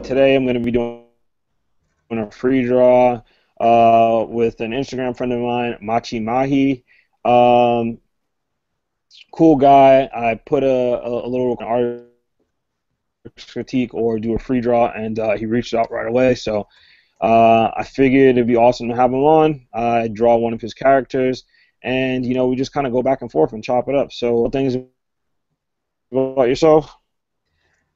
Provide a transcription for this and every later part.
Today I'm going to be doing a free draw with an Instagram friend of mine, Mahi. Um, cool guy. I put a little art critique or do a free draw, and he reached out right away. So I figured it'd be awesome to have him on. I draw one of his characters, and we just kind of go back and forth and chop it up. So things about yourself?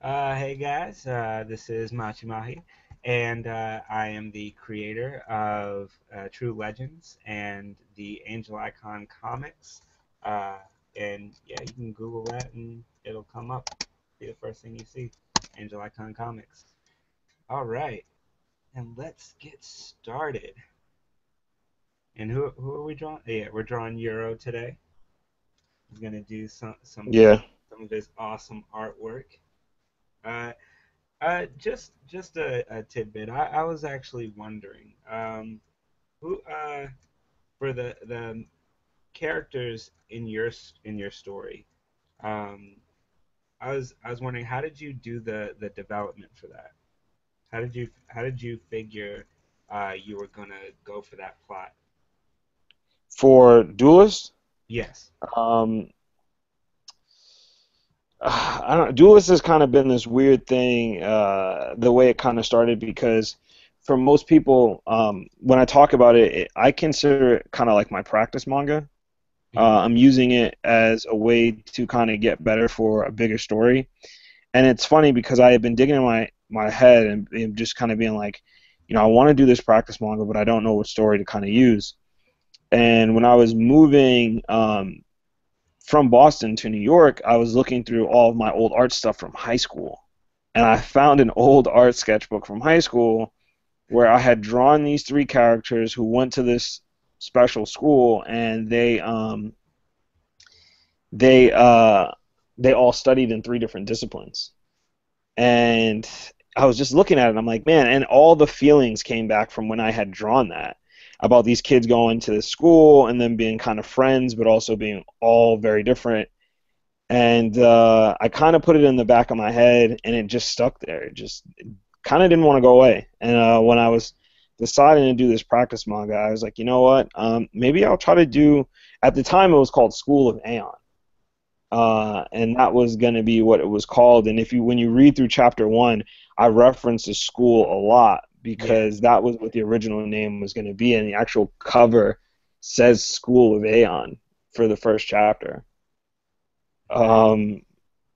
Hey guys, this is Machi, and I am the creator of True Legends and the Angel Icon comics. Uh, and yeah, you can Google that and it'll come up. Be the first thing you see. Angel Icon comics. All right, and let's get started. And who are we drawing? Yeah, we're drawing Euro today. He's gonna do Yeah. some of his awesome artwork. Uh, just a tidbit. I was actually wondering, who for the characters in your story, um, I was wondering how did you do the development for that? How did you figure you were gonna go for that plot? For Duelist, Yes. um, I don't. Duelist has kind of been this weird thing. The way it kind of started because for most people, when I talk about I consider it kind of like my practice manga. Hmm. I'm using it as a way to kind of get better for a bigger story. And it's funny because I have been digging in my head and just kind of being like, I want to do this practice manga, but I don't know what story to kind of use. And when I was moving from Boston to New York, I was looking through all of my old art stuff from high school. And I found an old art sketchbook from high school where I had drawn these three characters who went to this special school, and they they all studied in three different disciplines. And I was just looking at it, and I'm like, man, and all the feelings came back from when I had drawn that about these kids going to the school and then being kind of friends, but also being all very different. And I kind of put it in the back of my head, and it just stuck there. It just kind of didn't want to go away. And when I was deciding to do this practice manga, I was like, you know what? Maybe I'll try to do. At the time, it was called School of Aeon, and that was going to be what it was called. And when you read through chapter one, I reference the school a lot Yeah. because that was what the original name was going to be, and the actual cover says School of Aeon for the first chapter. Nice. Um,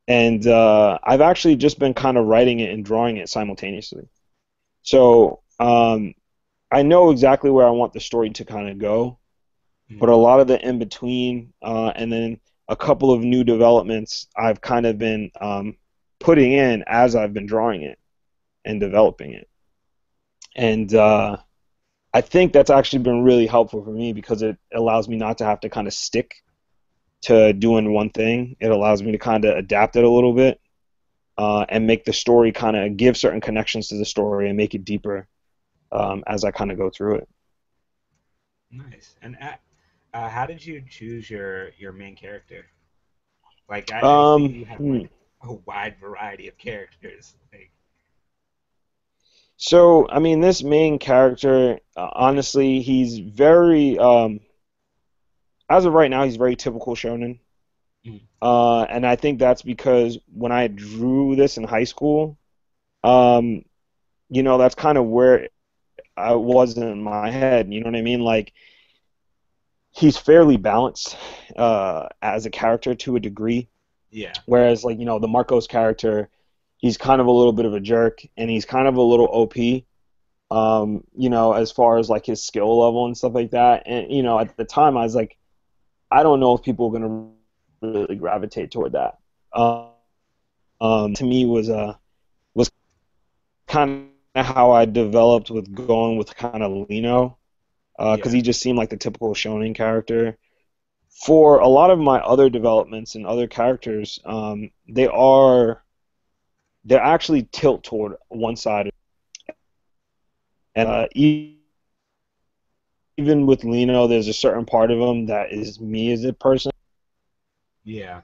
and I've actually just been kind of writing it and drawing it simultaneously. So I know exactly where I want the story to kind of go, but a Mhm. lot of the in between, and then a couple of new developments I've kind of been putting in as I've been drawing it and developing it. And I think that's actually been really helpful for me because it allows me not to have to kind of stick to doing one thing. It allows me to kind of adapt it a little bit and make the story kind of give certain connections to the story and make it deeper as I kind of go through it. Nice. And how did you choose your main character? Like I see Um, you have hmm. like a wide variety of characters. Like, So, I mean, this main character, honestly, he's very, as of right now, he's very typical shonen. mm, And I think that's because when I drew this in high school, um, that's kind of where I was in my head. You know what I mean? Like, he's fairly balanced as a character to a degree. yeah, Whereas, like, the Marcos character, he's kind of a little bit of a jerk and he's kind of a little OP. As far as like his skill level and stuff like that. And at the time, I was like, I don't know if people are gonna really gravitate toward that. To me, was kind of how I developed with going with kind of Lino, because yeah, he just seemed like the typical shonen character. For a lot of my other developments and other characters, they're actually tilt toward one side, and even with Lino, there's a certain part of him that is me as a person. yeah,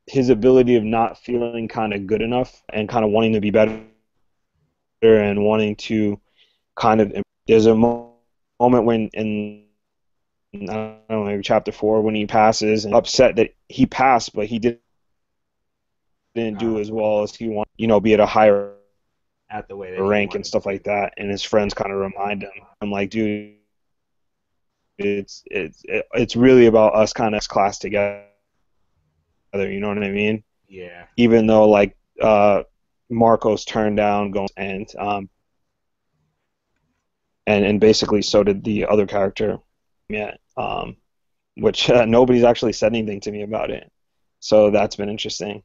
His ability of not feeling kind of good enough and kind of wanting to be better and wanting to kind of. There's a moment when I don't know, maybe chapter 4 when he passes and upset that he passed, but he didn't Uh, do as well as he wanted, be at a higher at the way that he rank and wanted stuff to. like that. And his friends kind of remind him. I'm like, dude, it's really about us kind of class together. You know what I mean? Yeah. Even though like Marcos turned down going and basically so did the other character, yeah, which nobody's actually said anything to me about it. So that's been interesting.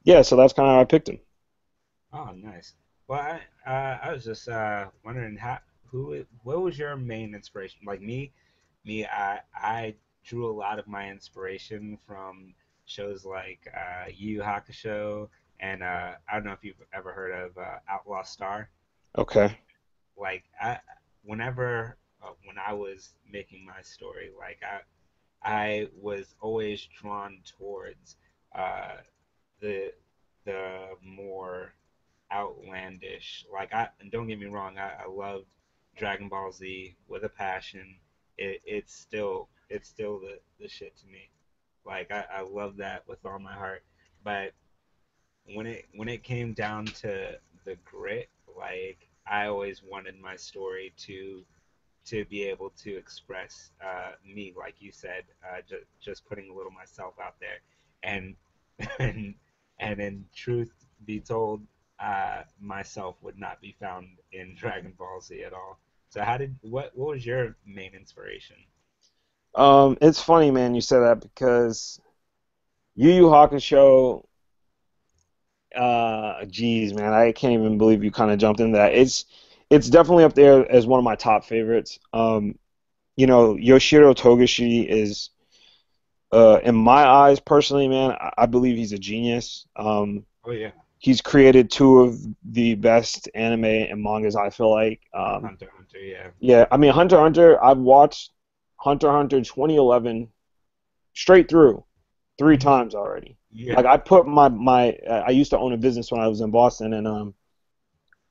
Yeah, so that's kind of how I picked him. Oh, nice. Well, I was just wondering what was your main inspiration? Like me, I drew a lot of my inspiration from shows like Yu Yu Hakusho and I don't know if you've ever heard of Outlaw Star. Okay. Like when I was making my story, like I was always drawn towards uh, the the more outlandish. Like and don't get me wrong, I loved Dragon Ball Z with a passion. It's still the shit to me. Like I love that with all my heart. But when it came down to the grit, like I always wanted my story to be able to express me, like you said, just putting a little myself out there, and and and in truth be told, myself would not be found in Dragon Ball Z at all. So what was your main inspiration? It's funny, man, you said that because Yu Yu Hakusho, geez, man, I can't even believe you kind of jumped in that. It's definitely up there as one of my top favorites. Yoshiro Togashi is, in my eyes, personally, man, I believe he's a genius. Oh yeah, He's created two of the best anime and mangas, I feel like. Hunter x Hunter. Yeah, Yeah, I mean, Hunter x Hunter, I've watched Hunter x Hunter 2011 straight through 3 times already. yeah, Like I put I used to own a business when I was in Boston, and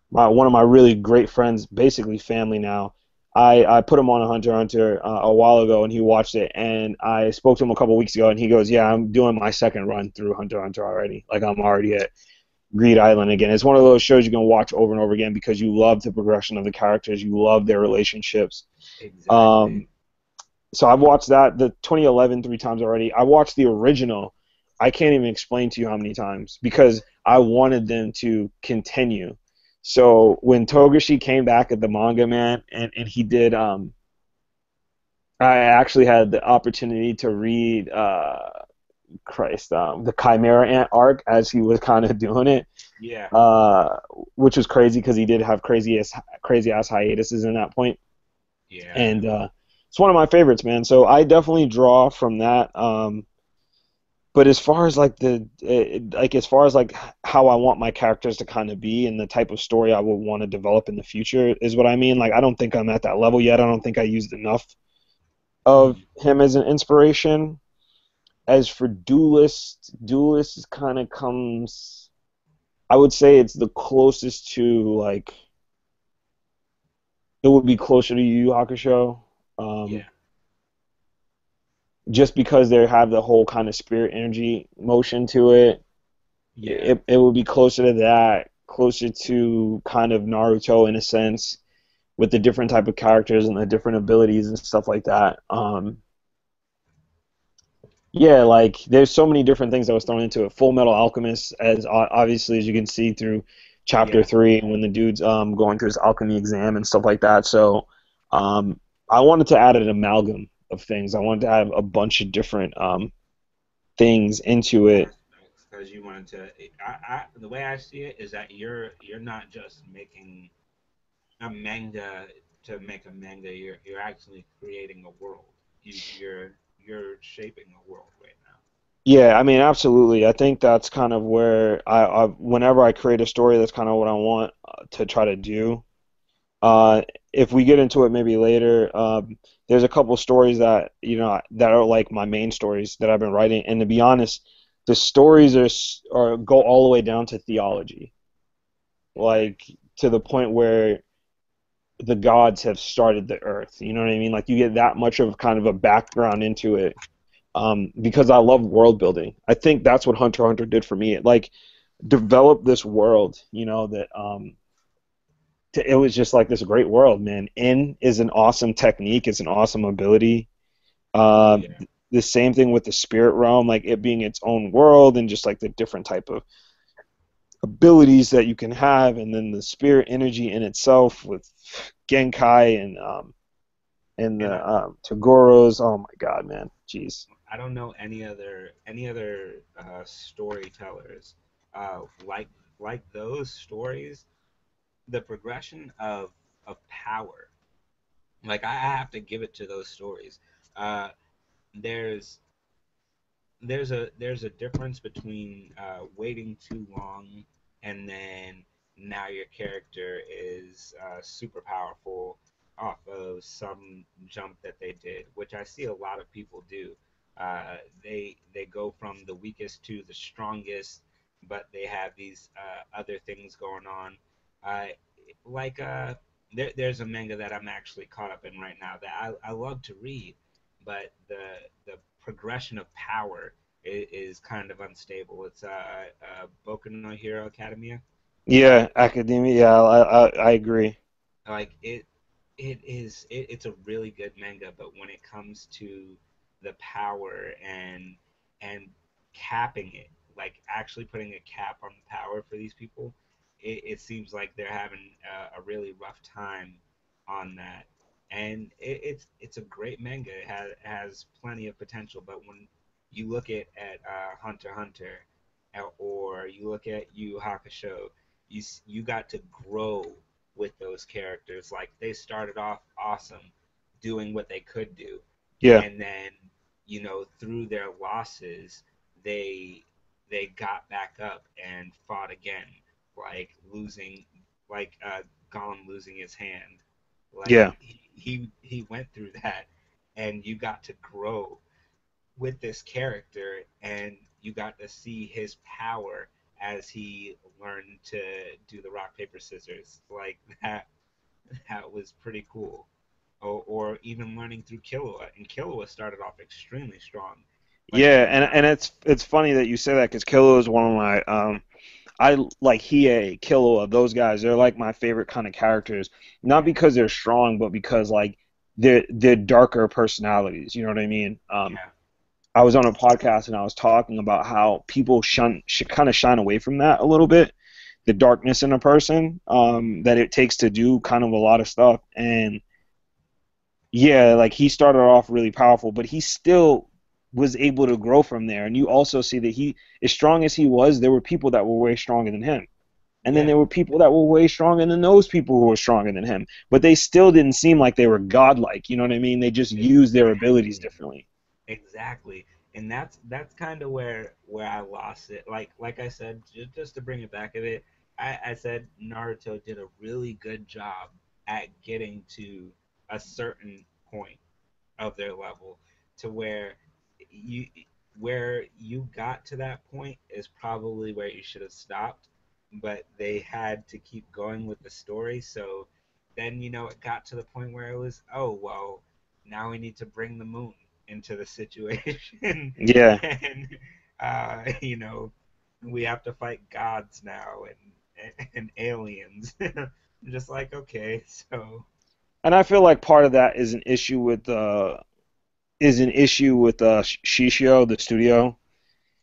one of my really great friends, basically family now. I put him on a Hunter x Hunter a while ago, and he watched it. And I spoke to him a couple weeks ago, and he goes, "Yeah, I'm doing my second run through Hunter x Hunter already. Like I'm already at Greed Island again." It's one of those shows you can watch over and over again because you love the progression of the characters, you love their relationships. exactly. Um, so I've watched that the 2011 3 times already. I watched the original. I can't even explain to you how many times because I wanted them to continue. So when Togashi came back at the manga, man, and he did, I actually had the opportunity to read, Christ, the Chimera Ant arc as he was kind of doing it, Yeah, uh, which was crazy because he did have crazy ass hiatuses in that point, yeah, and it's one of my favorites, man. So I definitely draw from that. But as far as like as far as like how I want my characters to kind of be and the type of story I would want to develop in the future is what I mean. Like I don't think I'm at that level yet. I don't think I used enough of mm, him as an inspiration. As for Duelist kind of comes. I would say it's the closest to like it would be closer to Yu Yu Hakusho. Um, yeah, just because they have the whole kind of spirit energy motion to it. yeah, It would be closer to that, closer to kind of Naruto in a sense, with the different type of characters and the different abilities and stuff like that. Yeah, like there's so many different things that was thrown into it. Full Metal Alchemist, as obviously as you can see through chapter yeah, 3, when the dude's going through his alchemy exam and stuff like that. So um, I wanted to add an amalgam of things. I wanted to have a bunch of different things into it. aspects because you wanted to. The way I see it is that you're not just making a manga to make a manga. You're actually creating a world. You're shaping a world right now. Yeah, I mean, absolutely. I think that's kind of where whenever I create a story, that's kind of what I want to try to do. Uh, if we get into it maybe later, there's a couple stories that that are like my main stories that I've been writing, and to be honest, the stories are go all the way down to theology. like to the point where the gods have started the earth. You know what I mean? Like you get that much of kind of a background into it. Because I love world building. I think that's what Hunter x Hunter did for me. It like developed this world, that it was just like this great world, man. In is an awesome technique, it's an awesome ability. Uh, Yeah. the same thing with the spirit realm, like it being its own world and just like the different type of abilities that you can have, and then the spirit energy in itself with Genkai and And the Togoros. Oh my God, man, jeez. I don't know any other storytellers like those stories. The progression of power, like I have to give it to those stories. Uh, there's there's a difference between waiting too long and then now your character is super powerful off of some jump that they did, which I see a lot of people do. They go from the weakest to the strongest, but they have these other things going on. Uh, like there's a manga that I'm actually caught up in right now that I love to read, but the progression of power is kind of unstable. It's Boku no Hero Academia. Yeah, academia. Yeah, I agree. Like it's a really good manga, but when it comes to the power and capping it, like actually putting a cap on the power for these people, it seems like they're having a really rough time on that. And it's a great manga. It has plenty of potential, but when you look at Hunter x Hunter, or you look at Yu Hakusho, you got to grow with those characters. Like they started off awesome, doing what they could do, Yeah, and then through their losses, they they got back up and fought again, like losing, like Gollum losing his hand. Like yeah, he went through that, and you got to grow with this character, and you got to see his power as he learned to do the rock paper scissors. Like that was pretty cool. Or even learning through Killua, and Killua started off extremely strong, but yeah. then And it's funny that you say that because Killua is one of my I like Hiei, Killua, those guys. They're like my favorite kind of characters, not yeah, because they're strong, but because like they're darker personalities. You know what I mean? yeah, I was on a podcast and I was talking about how people should kind of shine away from that a little bit, the darkness in a person, that it takes to do kind of a lot of stuff. And yeah, like he started off really powerful, but he still was able to grow from there. And you also see that he, as strong as he was, there were people that were way stronger than him. And then yeah. there were people that were way stronger than those people who were stronger than him. But they still didn't seem like they were godlike. You know what I mean? They just used their abilities Exactly. differently. Exactly. And that's kind of where I lost it. Like I said, just to bring it back a bit, I said Naruto did a really good job at getting to a certain point of their level, to you where you got to that point is probably where you should have stopped, but they had to keep going with the story. So then it got to the point where it was, oh well, now we need to bring the moon into the situation. Yeah. And we have to fight gods now, and aliens. Just like, okay, so And I feel like part of that is an issue with Shishio, the studio,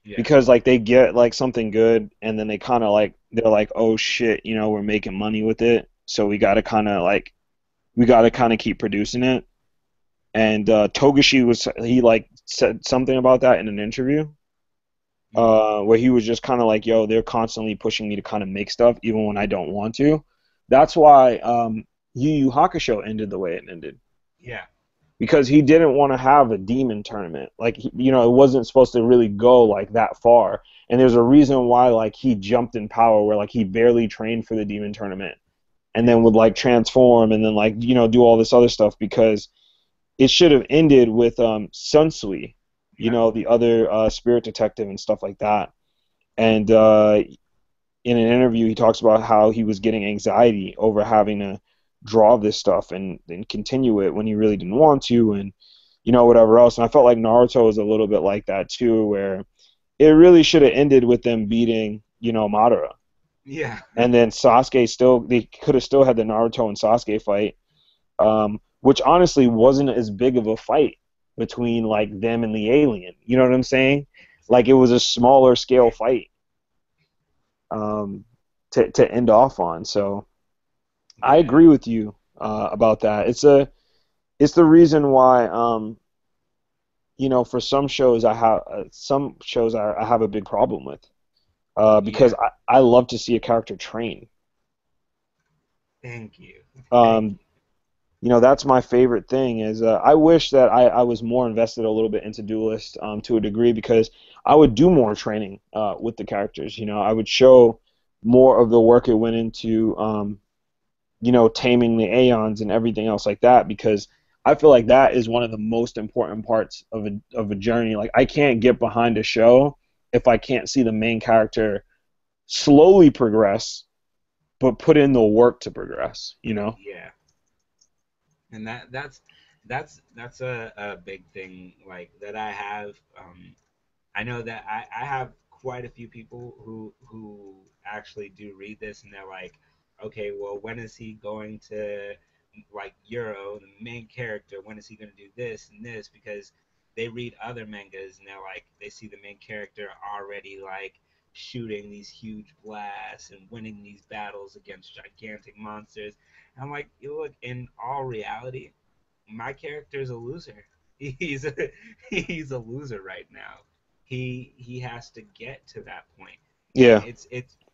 yeah, because like they get like something good and then they kind of like they're like, oh shit, we're making money with it, so we got to kind of keep producing it. And Togashi was he like said something about that in an interview, mm, where he was just kind of like, yo, they're constantly pushing me to kind of make stuff even when I don't want to. That's why Yu Yu Hakusho ended the way it ended, yeah, because he didn't want to have a demon tournament. Like, it wasn't supposed to really go like that far. And there's a reason why like he jumped in power, where like he barely trained for the demon tournament and yeah, then would like transform and then like do all this other stuff, because it should have ended with Sunsui, yeah, the other spirit detective and stuff like that. And in an interview, he talks about how he was getting anxiety over having to draw this stuff and continue it when he really didn't want to, and whatever else. And I felt like Naruto was a little bit like that too, where it really should have ended with them beating, Madara. Yeah. And then Sasuke still, they could have still had the Naruto and Sasuke fight, which honestly wasn't as big of a fight between like them and the alien. You know what I'm saying? Like it was a smaller scale fight, um, to end off on. So I Yeah. agree with you about that. It's the reason why, for some shows I have a big problem with, because Yeah. I love to see a character train. Thank you. Thank Um, that's my favorite thing is, I wish that I was more invested a little bit into Duelist, to a degree, because I would do more training with the characters. I would show more of the work it went into, taming the Aeons and everything else like that, because I feel like that is one of the most important parts of a journey. Like I can't get behind a show if I can't see the main character slowly progress, but put in the work to progress. you. Yeah. And that's a big thing like that I have. I know that I have quite a few people who actually do read this and they're like, okay, well, when is he going to like Euro, the main character? When is he going to do this and this? Because they read other mangas and they're like, they see the main character already like shooting these huge blasts and winning these battles against gigantic monsters. And I'm like, you look, in all reality, my character is a loser. He's a he's a loser right now. He has to get to that point, and Yeah,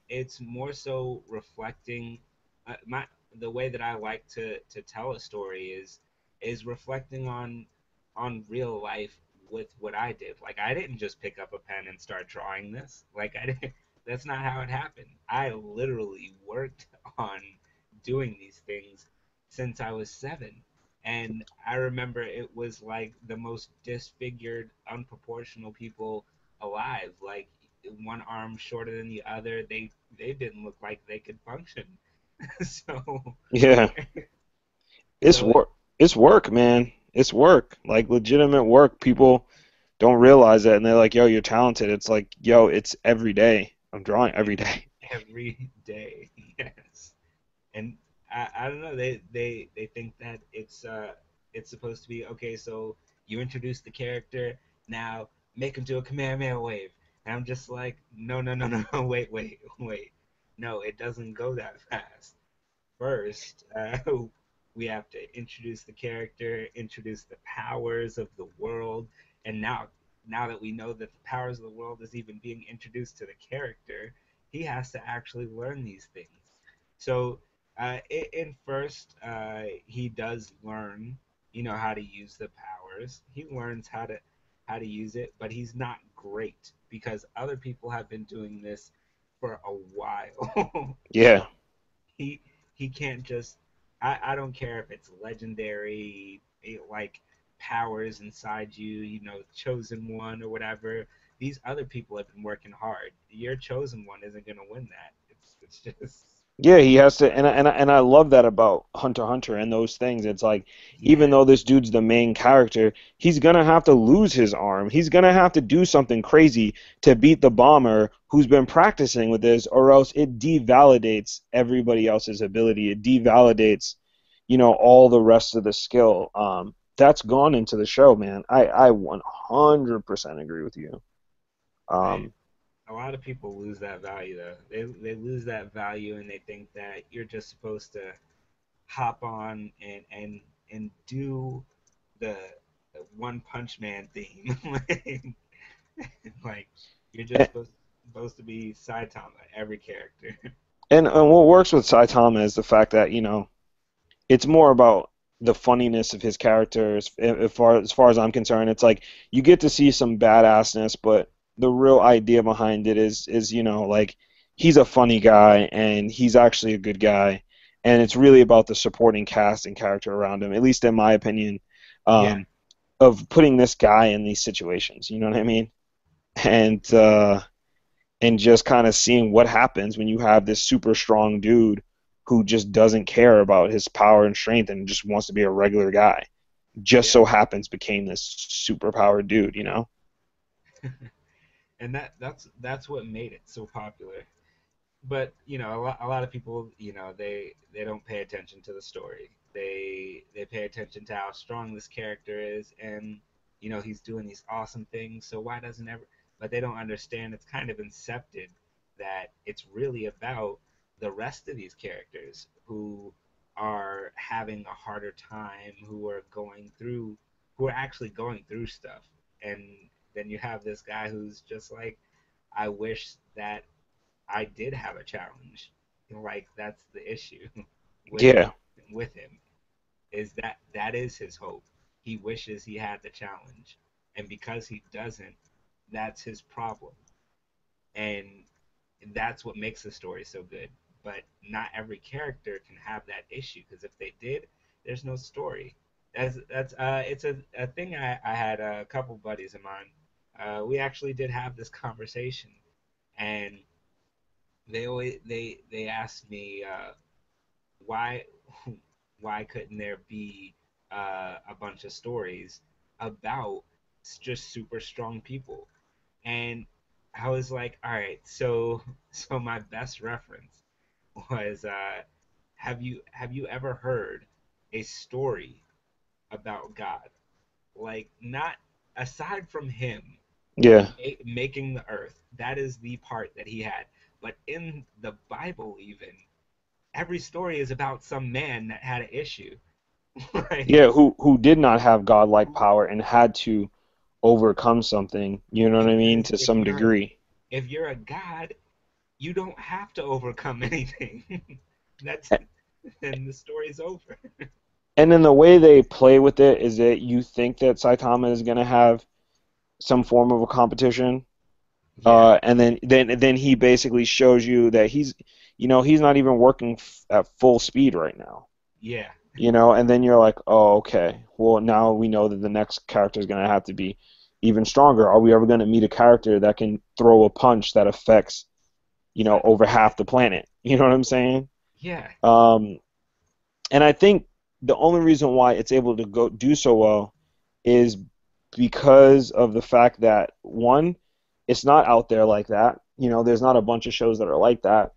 it's more so reflecting my the way that I like to tell a story is reflecting on real life with what I did. Like I didn't just pick up a pen and start drawing this. Like I didn't. That's not how it happened. I literally worked on doing these things since I was 7. And I remember it was like the most disfigured, unproportional people alive. Like one arm shorter than the other. They didn't look like they could function. so yeah. It's so work. It's work, man. It's work. Like legitimate work. People don't realize that, and they're like, "Yo, you're talented." It's like, "Yo, it's every day. I'm drawing every it's day." every day. Yes. And I don't know. They think that it's supposed to be okay. So you introduce the character, now make him do a Kamehameha wave, and I'm just like, no, no, no, no, wait. No, it doesn't go that fast. First, we have to introduce the character, introduce the powers of the world, and now that we know that the powers of the world is even being introduced to the character, he has to actually learn these things. So, in first, he does learn, how to use the powers. He learns how to use it, but he's not great because other people have been doing this for a while. Yeah, he he can't just I don't care if it's legendary like powers inside you, chosen one or whatever. These other people have been working hard. Your chosen one isn't gonna win that. It's just yeah. He has to, and I love that about Hunter x Hunter and those things. It's like, even yeah, though this dude's the main character, he's gonna have to lose his arm. He's gonna have to do something crazy to beat the bomber who's been practicing with this, or else it devalidates everybody else's ability. It devalidates, all the rest of the skill. That's gone into the show, man. I 100% agree with you. I Um, a lot of people lose that value though. They lose that value and they think that you're just supposed to hop on and do the One Punch Man theme. like you're just supposed to be Saitama, every character. and what works with Saitama is the fact that, it's more about the funniness of his characters. As far as I'm concerned, it's like you get to see some badassness, but the real idea behind it is like he's a funny guy and he's actually a good guy, and it's really about the supporting cast and character around him. At least in my opinion, Yeah, um, of putting this guy in these situations. You know what I mean? And and just kind of seeing what happens when you have this super strong dude who just doesn't care about his power and strength and just wants to be a regular guy. Just Yeah. so happens became this super powered dude, you know? And that's what made it so popular. But a lot of people, they don't pay attention to the story. They pay attention to how strong this character is, and he's doing these awesome things. So why doesn't ever? But they don't understand it's kind of incepted that it's really about the rest of these characters who are having a harder time, who are actually going through stuff, and then you have this guy who's just like, I wish that I did have a challenge. Like that's the issue with Yeah, with him, is that is his hope. He wishes he had the challenge, and because he doesn't, that's his problem, and that's what makes the story so good. But not every character can have that issue, because if they did, there's no story. That's it's a thing I had a couple buddies of mine. We actually did have this conversation, and they asked me, why why couldn't there be a bunch of stories about just super strong people? And I was like, all right, so my best reference was, have you ever heard a story about God? Like, not aside from him yeah, making the earth, that is the part that he had. But in the Bible, even every story is about some man that had an issue. yeah. Like, Who did not have godlike power and had to overcome something. You know what I mean? because To if some you're a degree. if you're a god, you don't have to overcome anything. That's Then the story's over. And then the way they play with it is that you think that Saitama is gonna have some form of a competition, Yeah, and then he basically shows you that he's not even working at full speed right now. yeah, And then you're like, oh, okay. Well, now we know that the next character is gonna have to be even stronger. Are we ever gonna meet a character that can throw a punch that affects, over Saitama. half the planet? You know what I'm saying? Yeah, Um, and I think the only reason why it's able to go do so well is because of the fact that one, it's not out there like that. There's not a bunch of shows that are like that.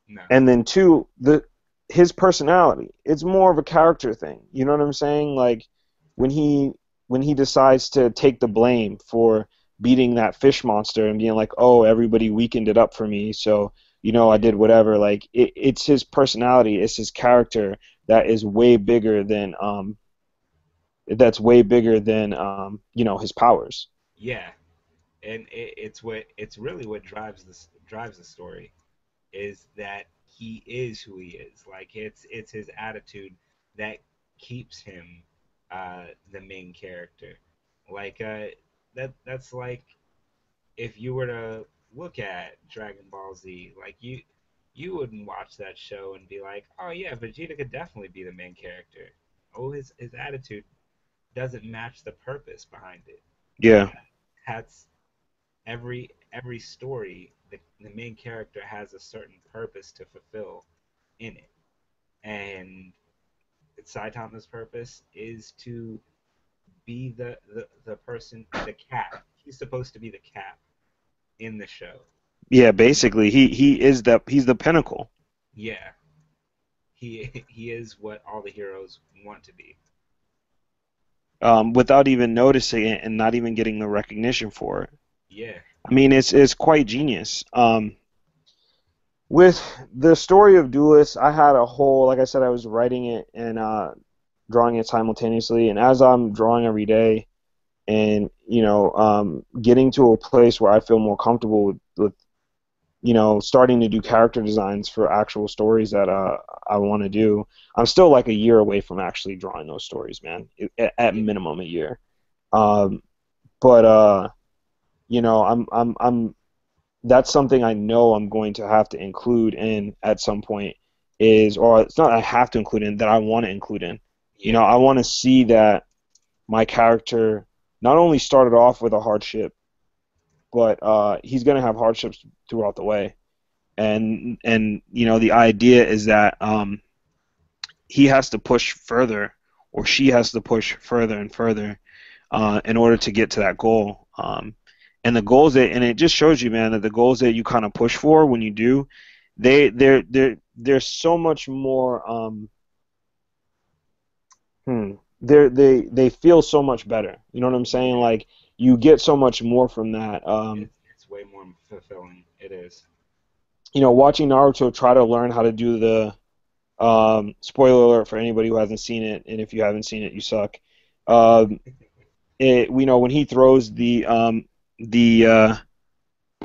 no, And then two, the his personality, it's more of a character thing. You know what I'm saying? Like when he when he decides to take the blame for beating that fish monster and being like, "Oh, everybody weakened it up for me, so I yeah, did whatever." Like it's his personality, it's his character that is way bigger than his powers. yeah. And it's really what drives the story, is that he is who he is. Like, it's his attitude that keeps him the main character. Like, that's like, if you were to look at Dragon Ball Z, like, you wouldn't watch that show and be like, oh yeah, Vegeta could definitely be the main character. Oh, his attitude doesn't match the purpose behind it. And Yeah. that's every story, the main character has a certain purpose to fulfill in it. And Saitama's purpose is to be the person, the cap. He's supposed to be the cap in the show. Yeah, basically he's the pinnacle. Yeah, he is what all the heroes want to be. Without even noticing it and not even getting the recognition for it. Yeah, I mean, it's quite genius. With the story of Duelist, I had a whole, like I said, I was writing it and drawing it simultaneously. And as I'm drawing every day, and getting to a place where I feel more comfortable with starting to do character designs for actual stories that I want to do. I'm still like a year away from actually drawing those stories, man. At yeah, minimum a year. Um, but I'm that's something I know I'm going to have to include in at some point or it's not I have to include in that I want to include in. yeah, I want to see that my character not only started off with a hardship, but he's going to have hardships throughout the way. And the idea is that he has to push further, or she has to push further and further in order to get to that goal. And the goals that, and it just shows you, man, that the goals that you kind of push for when you do, they're so much more. They feel so much better. You know what I'm saying? Yeah. Like you get so much more from that. It's way more fulfilling. It is. Watching Naruto try to learn how to do the spoiler alert for anybody who hasn't seen it, and if you haven't seen it, you suck. Um, when he throws the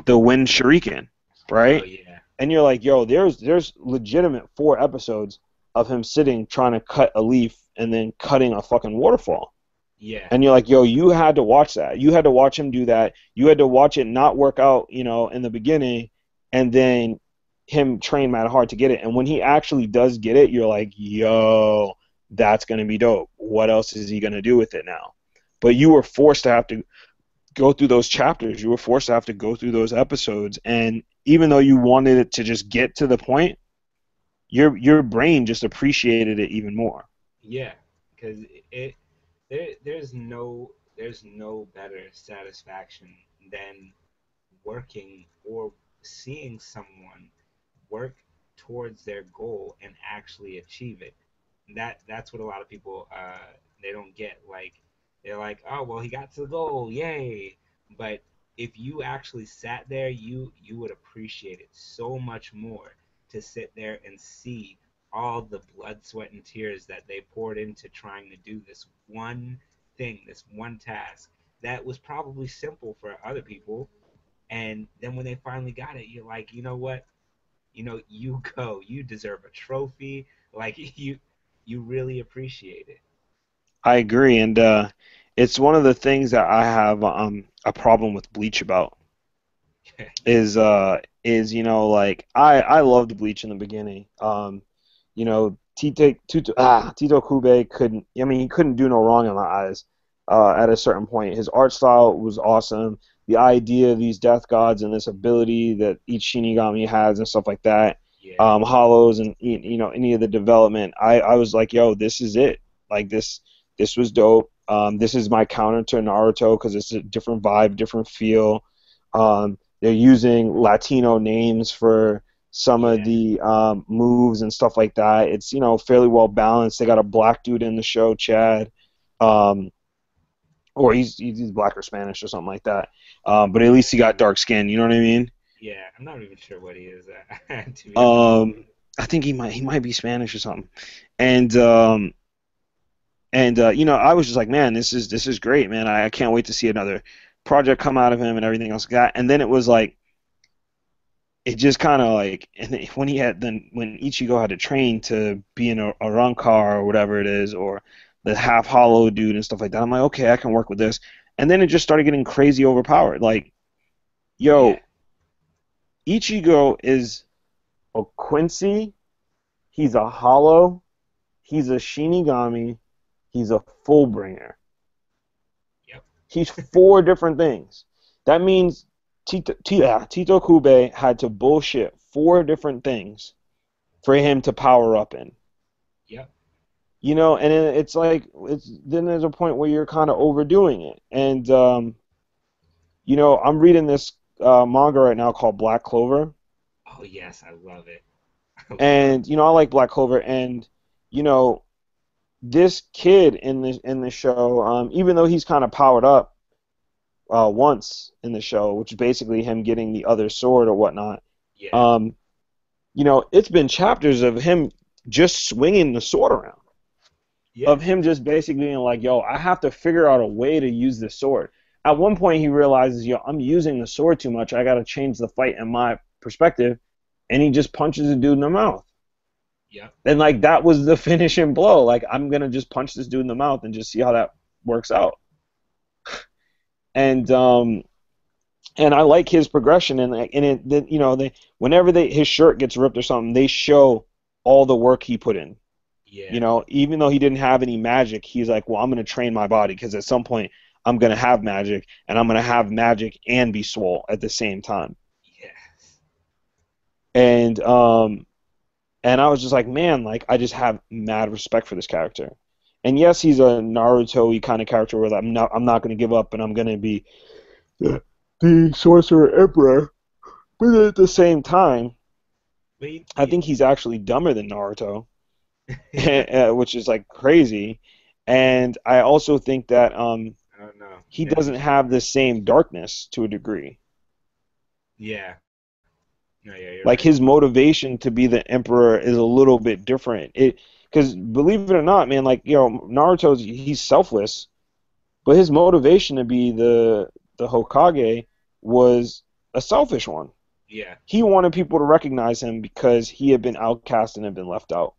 the wind shuriken, Oh right? yeah. And you're like, yo, there's legitimate 4 episodes of him sitting trying to cut a leaf and then cutting a fucking waterfall. Yeah. And you're like, yo, you had to watch that. You had to watch him do that. You had to watch it not work out, in the beginning, and then him train mad hard to get it. And when he actually does get it, you're like, yo, that's gonna be dope. What else is he gonna do with it now? But you were forced to have to go through those chapters. You were forced to have to go through those episodes. And even though you wanted it to just get to the point, your brain just appreciated it even more. Yeah. Because it there's no better satisfaction than working or seeing someone work towards their goal and actually achieve it. That's what a lot of people they don't get. Like they're like, oh well, he got to the goal, yay! But if you actually sat there, you would appreciate it so much more to sit there and see all the blood, sweat, and tears that they poured into trying to do this one thing, this one task that was probably simple for other people. And then when they finally got it, you're like, you know what? You go. You deserve a trophy. Like you really appreciate it. I agree, and it's one of the things that I have a problem with Bleach about is like I loved Bleach in the beginning. Tito Kube couldn't. I mean, he couldn't do no wrong in my eyes. At a certain point, his art style was awesome. The idea of these death gods and this ability that each Shinigami has and stuff like that, Yeah, hollows and any of the development, I was like, yo, this is it. Like this was dope. This is my counter to Naruto because it's a different vibe, different feel. They're using Latino names for some of yeah, the moves and stuff like that. It's fairly well balanced. They got a black dude in the show, Chad, um, or he's black or Spanish or something like that. But at least he got dark skin. You know what I mean? yeah. I'm not even sure what he is, to be honest. Um, I think he might be Spanish or something. And I was just like, man, this is great, man. I can't wait to see another project come out of him and everything else like that. And then it was like it just kind of like, and then when Ichigo had to train to be in a run car or whatever it is, or the half hollow dude and stuff like that, I'm like, okay, I can work with this. And then it just started getting crazy overpowered. Like, Yeah, yo, Ichigo is a Quincy, he's a hollow, he's a Shinigami, he's a Fullbringer. yep, He's 4 different things. That means Tito Kube had to bullshit 4 different things for him to power up in. yep, And it's like then there's a point where you're kind of overdoing it. And I'm reading this manga right now called Black Clover, oh yes, I love it. I love and I like Black Clover, and you know this kid in the show, even though he's kind of powered up once in the show, which is basically him getting the other sword or whatnot. Yeah, Um, it's been chapters of him just swinging the sword around, yeah, of him just basically being like, yo, I have to figure out a way to use this sword. At one point, he realizes, yo, I'm using the sword too much. I got to change the fight in my perspective, and he just punches the dude in the mouth. yep, And like that was the finishing blow. Like I'm gonna just punch this dude in the mouth and just see how that works out. And I like his progression, and whenever his shirt gets ripped or something, they show all the work he put in. yeah, Even though he didn't have any magic, he's like, well, I'm gonna train my body because at some point I'm gonna have magic, and I'm gonna have magic and be swole at the same time. Yes. And and I was just like, man, like I just have mad respect for this character. And yes, he's a Naruto-y kind of character where I'm not gonna give up and I'm gonna be the sorcerer emperor. But at the same time, But I think he's actually dumber than Naruto, yeah, which is like crazy. And I also think that I don't know. he Maybe. doesn't have the same darkness to a degree. Yeah. No, yeah, you're Like right. his motivation to be the emperor is a little bit different. It because believe it or not, man, like Naruto's he's selfless, but his motivation to be the Hokage was a selfish one. Yeah. He wanted people to recognize him because he had been outcast and had been left out.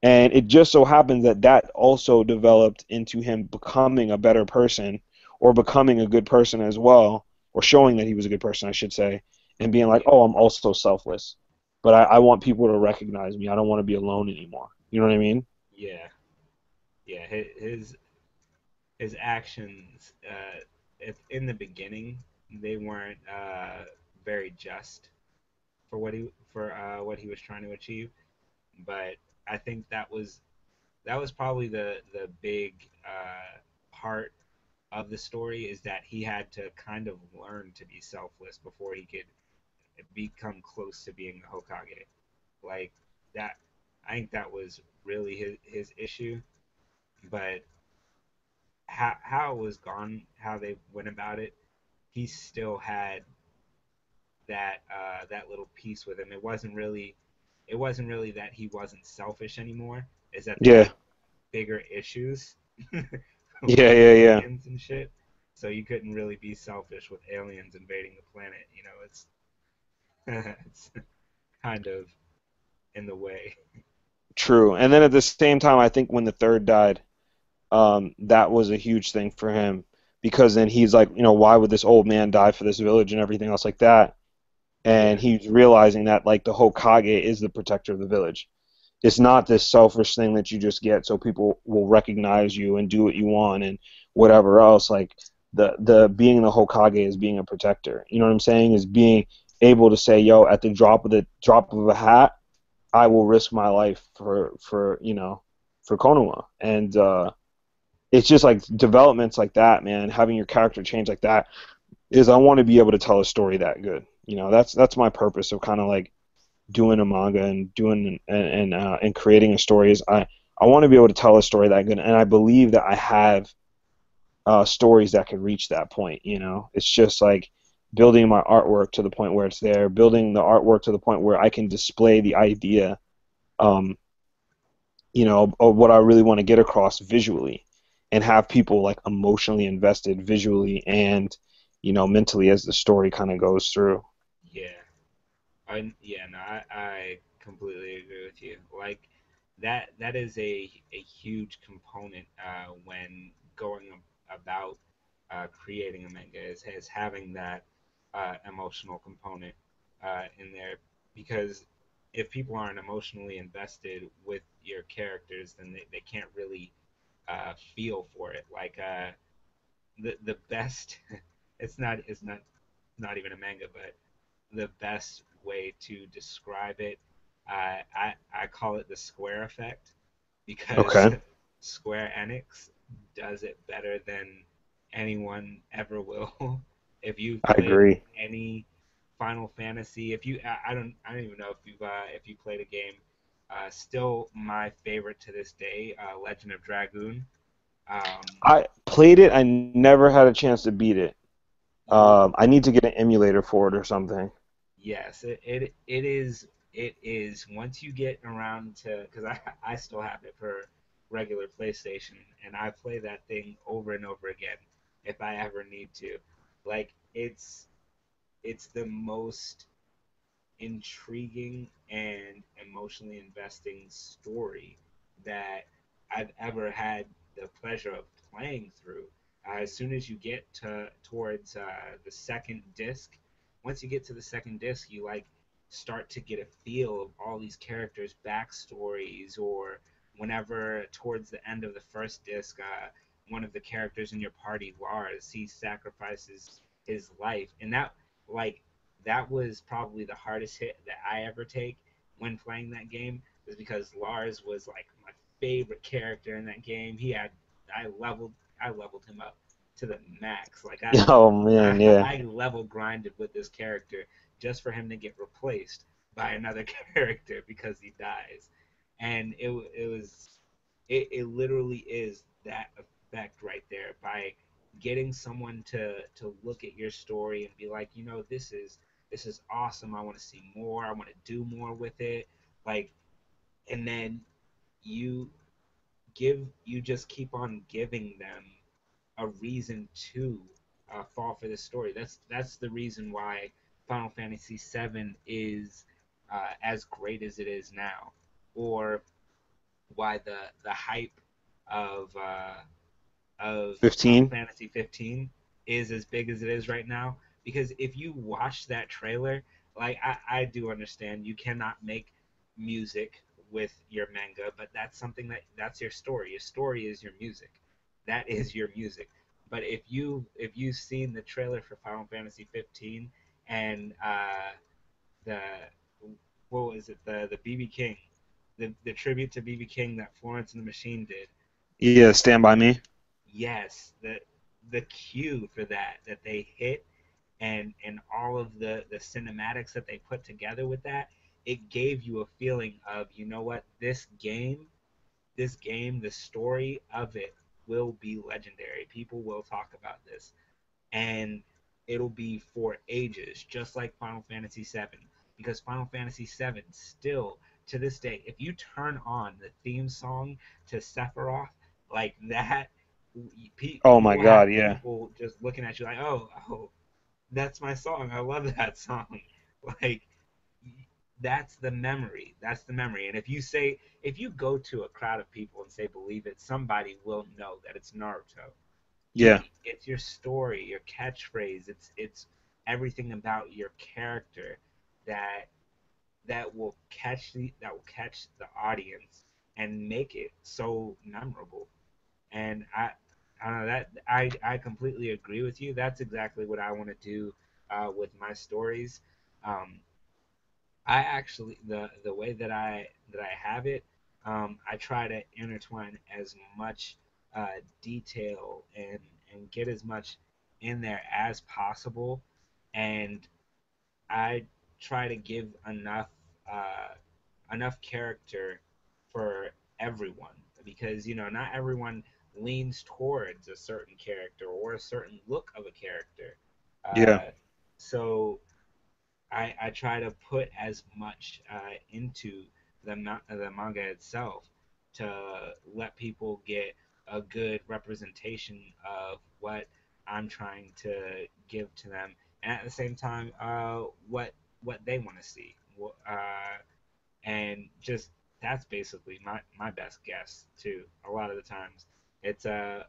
And it just so happens that that also developed into him becoming a better person or becoming a good person as well, or showing that he was a good person, I should say, and being like, Yeah. oh, I'm also selfless. But I want people to recognize me. I don't want to be alone anymore. You know what I mean? Yeah. Yeah. His actions in the beginning they weren't very just for what he was trying to achieve, but I think that was probably the big part of the story is that he had to kind of learn to be selfless before he could become close to being the Hokage. Like that, I think that was really his issue. But how it was gone, how they went about it, he still had that little piece with him. It wasn't really that he wasn't selfish anymore. Is that they Yeah. had bigger issues Yeah, with yeah, yeah. aliens and shit. So you couldn't really be selfish with aliens invading the planet. You know, it's it's kind of in the way. True. And then at the same time, I think when the third died, that was a huge thing for him because then he's like, why would this old man die for this village and everything else like that? And Yeah, he's realizing that like the Hokage is the protector of the village. It's not this selfish thing that you just get so people will recognize you and do what you want and whatever else. Like the being the Hokage is being a protector. You know what I'm saying? Is being able to say, yo, at the drop of a hat, I will risk my life for Konoha. And it's just like developments like that, man. Having your character change like that is I want to be able to tell a story that good. That's my purpose of kind of like doing a manga and doing and creating a story is I want to be able to tell a story that good, and I believe that I have stories that can reach that point. It's just like building my artwork to the point where it's there, building the artwork to the point where I can display the idea, um, of what I really want to get across visually, and have people like emotionally invested visually and mentally as the story kind of goes through. yeah, yeah. No, I completely agree with you. Like that is a huge component when going about creating a manga is having that emotional component in there because if people aren't emotionally invested with your characters, then they can't really feel for it. Like the best, it's not even a manga, but the best way to describe it, I call it the Square effect because Okay, Square Enix does it better than anyone ever will. If you've I played agree. any Final Fantasy, I don't even know if you played a game. Still my favorite to this day, Legend of Dragoon. Um, I played it. I never had a chance to beat it. you I need to get an emulator for it or something. Yes, it is once you get around to because I still have it for regular PlayStation and I play that thing over and over again if I ever need to. Like it's the most intriguing and emotionally investing story that I've ever had the pleasure of playing through. As soon as you get towards the second disc, once you get to the second disc, you like start to get a feel of all these characters' backstories, or whenever towards the end of the first disc, one of the characters in your party, Lars, he sacrifices his life, and like that was probably the hardest hit that I ever take when playing that game, is because Lars was like my favorite character in that game. He had I leveled I leveled him up to the max. Like Oh man, yeah. I level grinded with this character just for him to get replaced by another character because he dies, and it literally is that effect right there by getting someone to look at your story and be like, this is awesome. I want to see more. I want to do more with it. Like, and then you you just keep on giving them a reason to fall for this story. That's the reason why Final Fantasy VII is as great as it is now, or why the hype of Final 15. Fantasy 15 is as big as it is right now. Because if you watch that trailer, like I do understand you cannot make music with your manga, but that's your story. Your story is your music. That is your music. But if you've seen the trailer for Final Fantasy 15 and the what was it, the BB King, the tribute to BB King that Florence and the Machine did. Yeah, Stand By Me. Yes, the cue for that they hit, and all of the cinematics that they put together with that, it gave you a feeling of, you know what, this game, the story of it will be legendary. People will talk about this, and it'll be for ages, just like Final Fantasy VII. Because Final Fantasy VII still, to this day, if you turn on the theme song to Sephiroth like that, Oh you my will have God, yeah. people just looking at you like, oh, that's my song. I love that song. Like, that's the memory. That's the memory. And if you go to a crowd of people and say believe it, somebody will know that it's Naruto. Yeah. It's your story, your catchphrase. It's everything about your character that that will catch the audience and make it so memorable. And I don't know, that I completely agree with you. That's exactly what I want to do with my stories. Um, I actually the way that I have it, I try to intertwine as much detail and get as much in there as possible, and I try to give uh, enough character for everyone, because not everyone leans towards a certain character or a certain look of a character. Yeah. Uh, so I try to put as much into the manga itself to let people get a good representation of what I'm trying to give to them, and at the same time, what they want to see. And just that's basically my best guess too. A lot of the times, it's how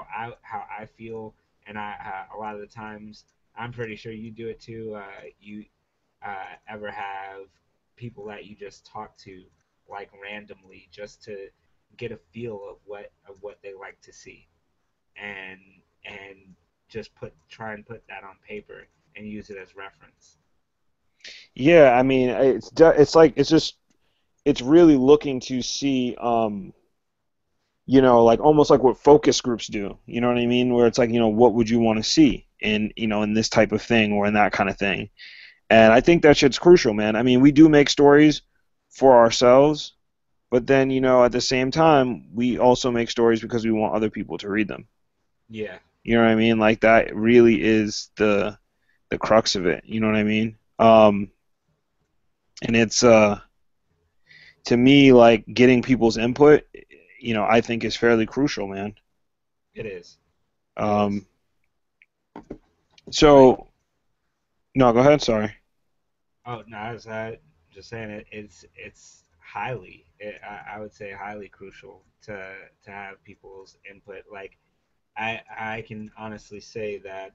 I feel, and a lot of the times I'm pretty sure you do it too. You ever have people that you just talk to like randomly just to get a feel of what they like to see, and and just try and put that on paper and use it as reference. Yeah, I mean, it's like it's just it's really looking to see like almost like what focus groups do. You know what I mean? Where it's like, what would you want to see in this type of thing or in that kind of thing. And I think that shit's crucial, man. I mean, we do make stories for ourselves, but then, at the same time, we also make stories because we want other people to read them. Yeah, You know what I mean? Like that really is the crux of it. You know what I mean? And it's to me like getting people's input, I think is fairly crucial, man. it is. It is. Um, Like, so no, go ahead. Sorry. oh no, I was just saying it's I would say highly crucial to have people's input. Like, I can honestly say that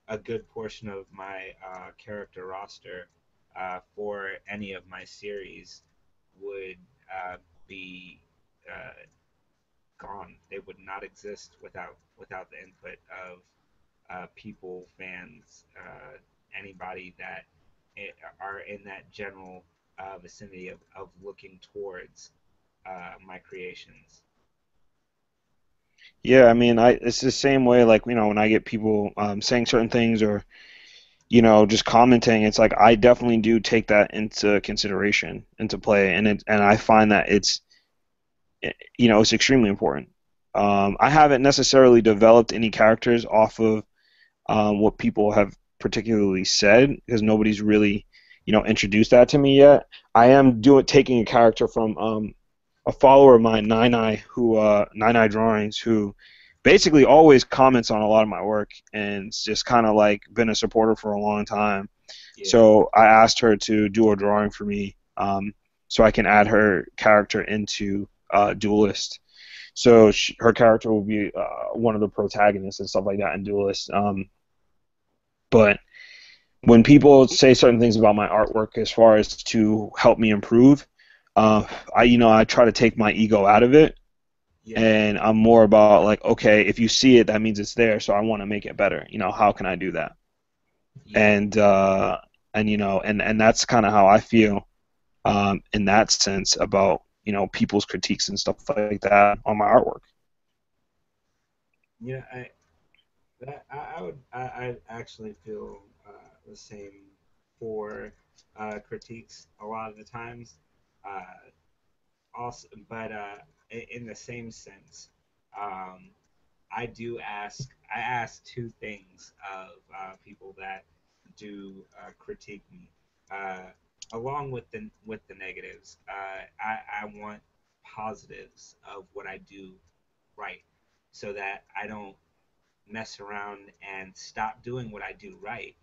a good portion of my character roster for any of my series would be uh, gone. They would not exist without the input of people, fans, anybody that are in that general vicinity of looking towards my creations. Yeah, I mean, it's the same way. Like, when I get people saying certain things, or just commenting, it's like I definitely do take that into consideration, into play, and I find that it's extremely important. I haven't necessarily developed any characters off of what people have particularly said, because nobody's really introduced that to me yet. I am doing taking a character from a follower of mine, Nine Eye Drawings, who basically always comments on a lot of my work, and it's just kind of like been a supporter for a long time. Yeah, So I asked her to do a drawing for me, so I can add her character into Duelist. So her character will be one of the protagonists and stuff like that in Duelist. But when people say certain things about my artwork as far as to help me improve, I try to take my ego out of it, yeah, and I'm more about like, okay, if you see it, that means it's there, so I want to make it better. How can I do that? yeah. And that's kind of how I feel in that sense about people's critiques and stuff like that on my artwork. Yeah, I actually feel the same for critiques a lot of the times. Uh, also, but in the same sense, um, I ask two things of people that do critique me, uh, along with the negatives. I want positives of what I do right, so that I don't mess around and stop doing what I do right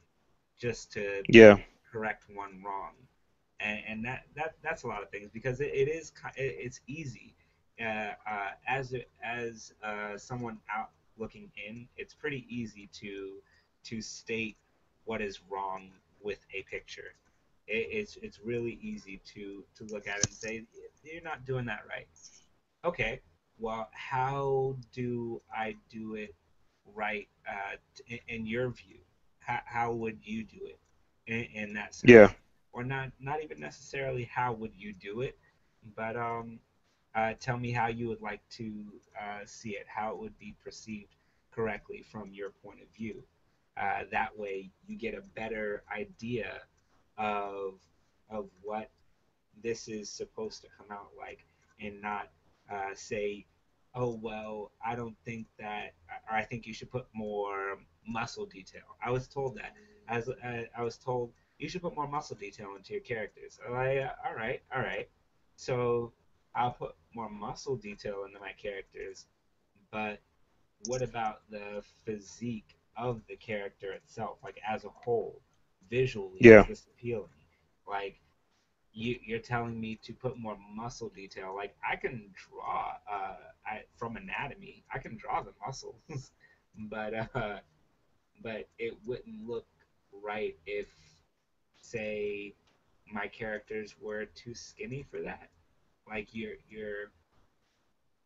just to Yeah, correct one wrong. And that's a lot of things because it's easy as someone out looking in, it's pretty easy to state what is wrong with a picture. It's really easy to look at it and say you're not doing that right. Okay, well, how do I do it right in your view? How would you do it in that yeah, sense? Or not even necessarily how would you do it, but tell me how you would like to see it, how it would be perceived correctly from your point of view. That way, you get a better idea of what this is supposed to come out like, and not say, oh well, I don't think that, or I think you should put more muscle detail. I was told that. I was told you should put more muscle detail into your characters. All right, all right. So I'll put more muscle detail into my characters, but what about the physique of the character itself, like as a whole? Visually, is yeah, this appealing? Like, you're telling me to put more muscle detail. Like I can draw from anatomy, I can draw the muscles, but it wouldn't look right if, say, my characters were too skinny for that. Like you're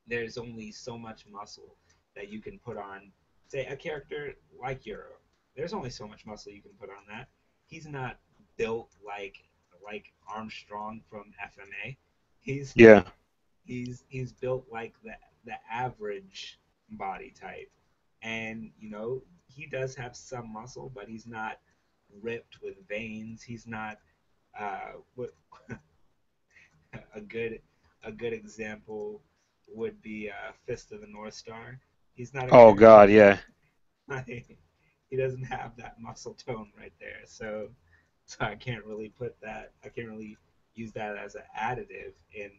there's only so much muscle that you can put on, say, a character like Euro. There's only so much muscle you can put on that. He's not built like Armstrong from FMA. He's yeah. he's built like the average body type, and he does have some muscle, but he's not ripped with veins. He's not what a good a good example would be Fist of the North Star. He's not a Oh character God, yeah. like, he doesn't have that muscle tone right there. So I can't really put that. I can't really use that as an additive in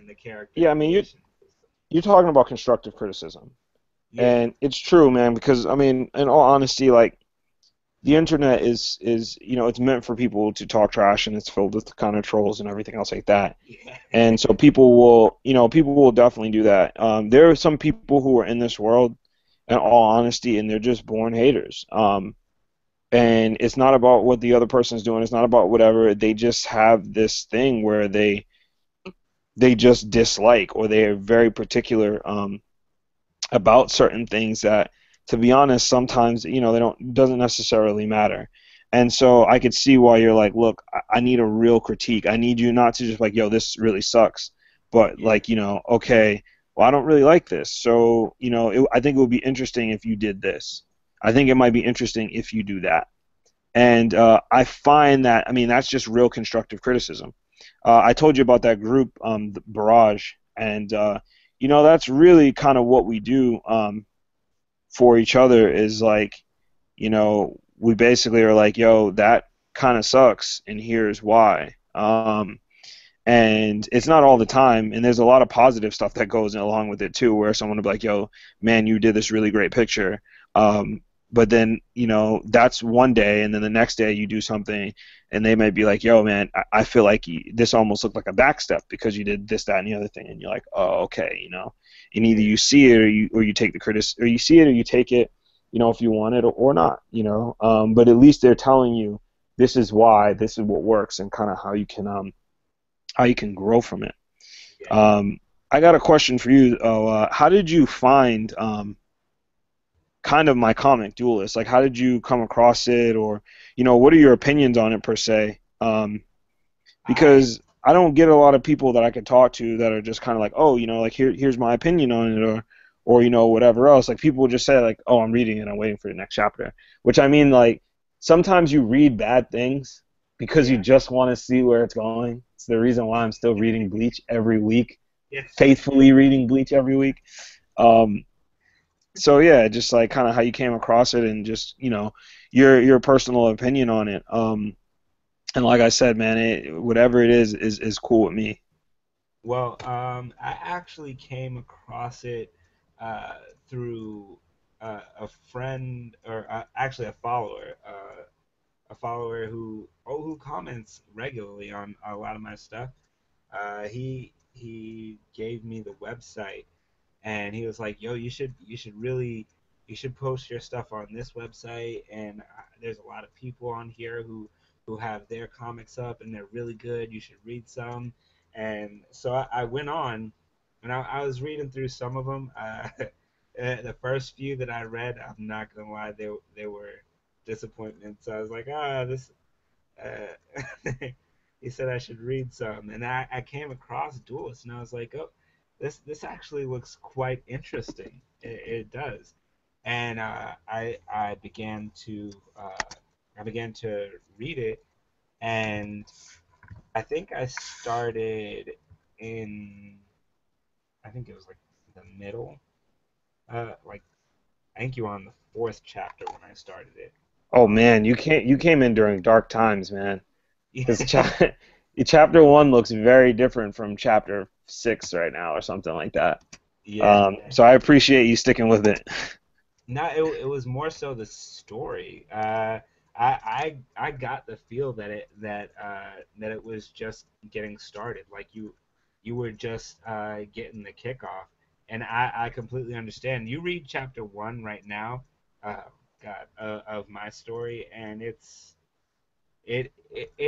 the character Yeah, I mean, creation. you're talking about constructive criticism, Yeah, and it's true, man. Because I mean, in all honesty, like the internet is it's meant for people to talk trash, and it's filled with kind of trolls and everything else like that. yeah, And so people will definitely do that. There are some people who are in this world, in all honesty, and they're just born haters. And it's not about what the other person's doing. It's not about whatever. They just have this thing where they just dislike, or they are very particular about certain things that, to be honest, sometimes they don't doesn't necessarily matter. And so I could see why you're like, look, I need a real critique. I need you not to just like, yo, this really sucks, but Yeah. like, okay, well, I don't really like this. So, I think it would be interesting if you did this. I think it might be interesting if you do that. And I find that, I mean, that's just real constructive criticism. I told you about that group, the Barrage, and that's really kind of what we do for each other. Is like, we basically are like, yo, that kind of sucks, and here's why. And it's not all the time, and there's a lot of positive stuff that goes along with it too, where someone will be like, yo, man, you did this really great picture. But then, that's one day, and then the next day you do something, and they might be like, yo, man, I feel like this almost looked like a backstep because you did this, that, and the other thing, and you're like, oh, okay, and either Yeah. you see it, or you take the or you see it or you take it, if you want it, or not, but at least they're telling you this is why, this is what works, and kind of how you can grow from it. Yeah. Um, I got a question for you. How did you find kind of my comic Duelist? Like, how did you come across it, or what are your opinions on it per se? I Because I don't get a lot of people that I could talk to that are just kind of like, oh, like here's my opinion on it, or whatever else. Like people just say like, oh, I'm reading it, I'm waiting for the next chapter. Which I mean, like sometimes you read bad things because you Yeah. just want to see where it's going. It's the reason why I'm still reading Bleach every week, Yeah. faithfully reading Bleach every week. Um, so yeah, just like kind of how you came across it, and just your personal opinion on it. And like I said, man, whatever it is cool with me. Well, I actually came across it uh, through a friend, or actually a follower who comments regularly on a lot of my stuff. He gave me the website, and he was like, "Yo, you should post your stuff on this website, and there's a lot of people on here who have their comics up, and they're really good. You should read some." And so I went on, and I was reading through some of them. The first few that I read, I'm not gonna lie, they were disappointments. So I was like, this. Uh, he said I should read some, and I came across Duelist, and I was like, oh, this actually looks quite interesting. It does, and I began to read it, and I think I started in I think it was like the middle, like I think you were on the fourth chapter when I started it. Oh Um, man, you came in during dark times, man. Because yeah, chapter one looks very different from chapter six right now, or something like that. yeah. So I appreciate you sticking with it. No, it was more so the story. I got the feel that that it was just getting started. Like you were just getting the kickoff, and I completely understand. You read chapter one right now, uh, God, of my story, and it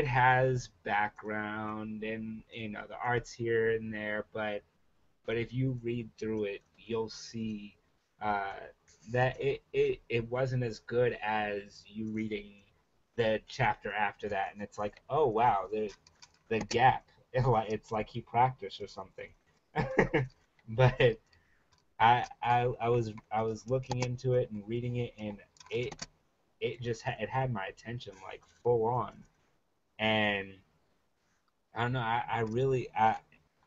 has background and the arts here and there, but if you read through it, you'll see uh, that it wasn't as good as you reading the chapter after that, and it's like, oh wow, the gap. It's like he practiced or something. But I was looking into it and reading it, and it it had my attention like full on, and I don't know. I really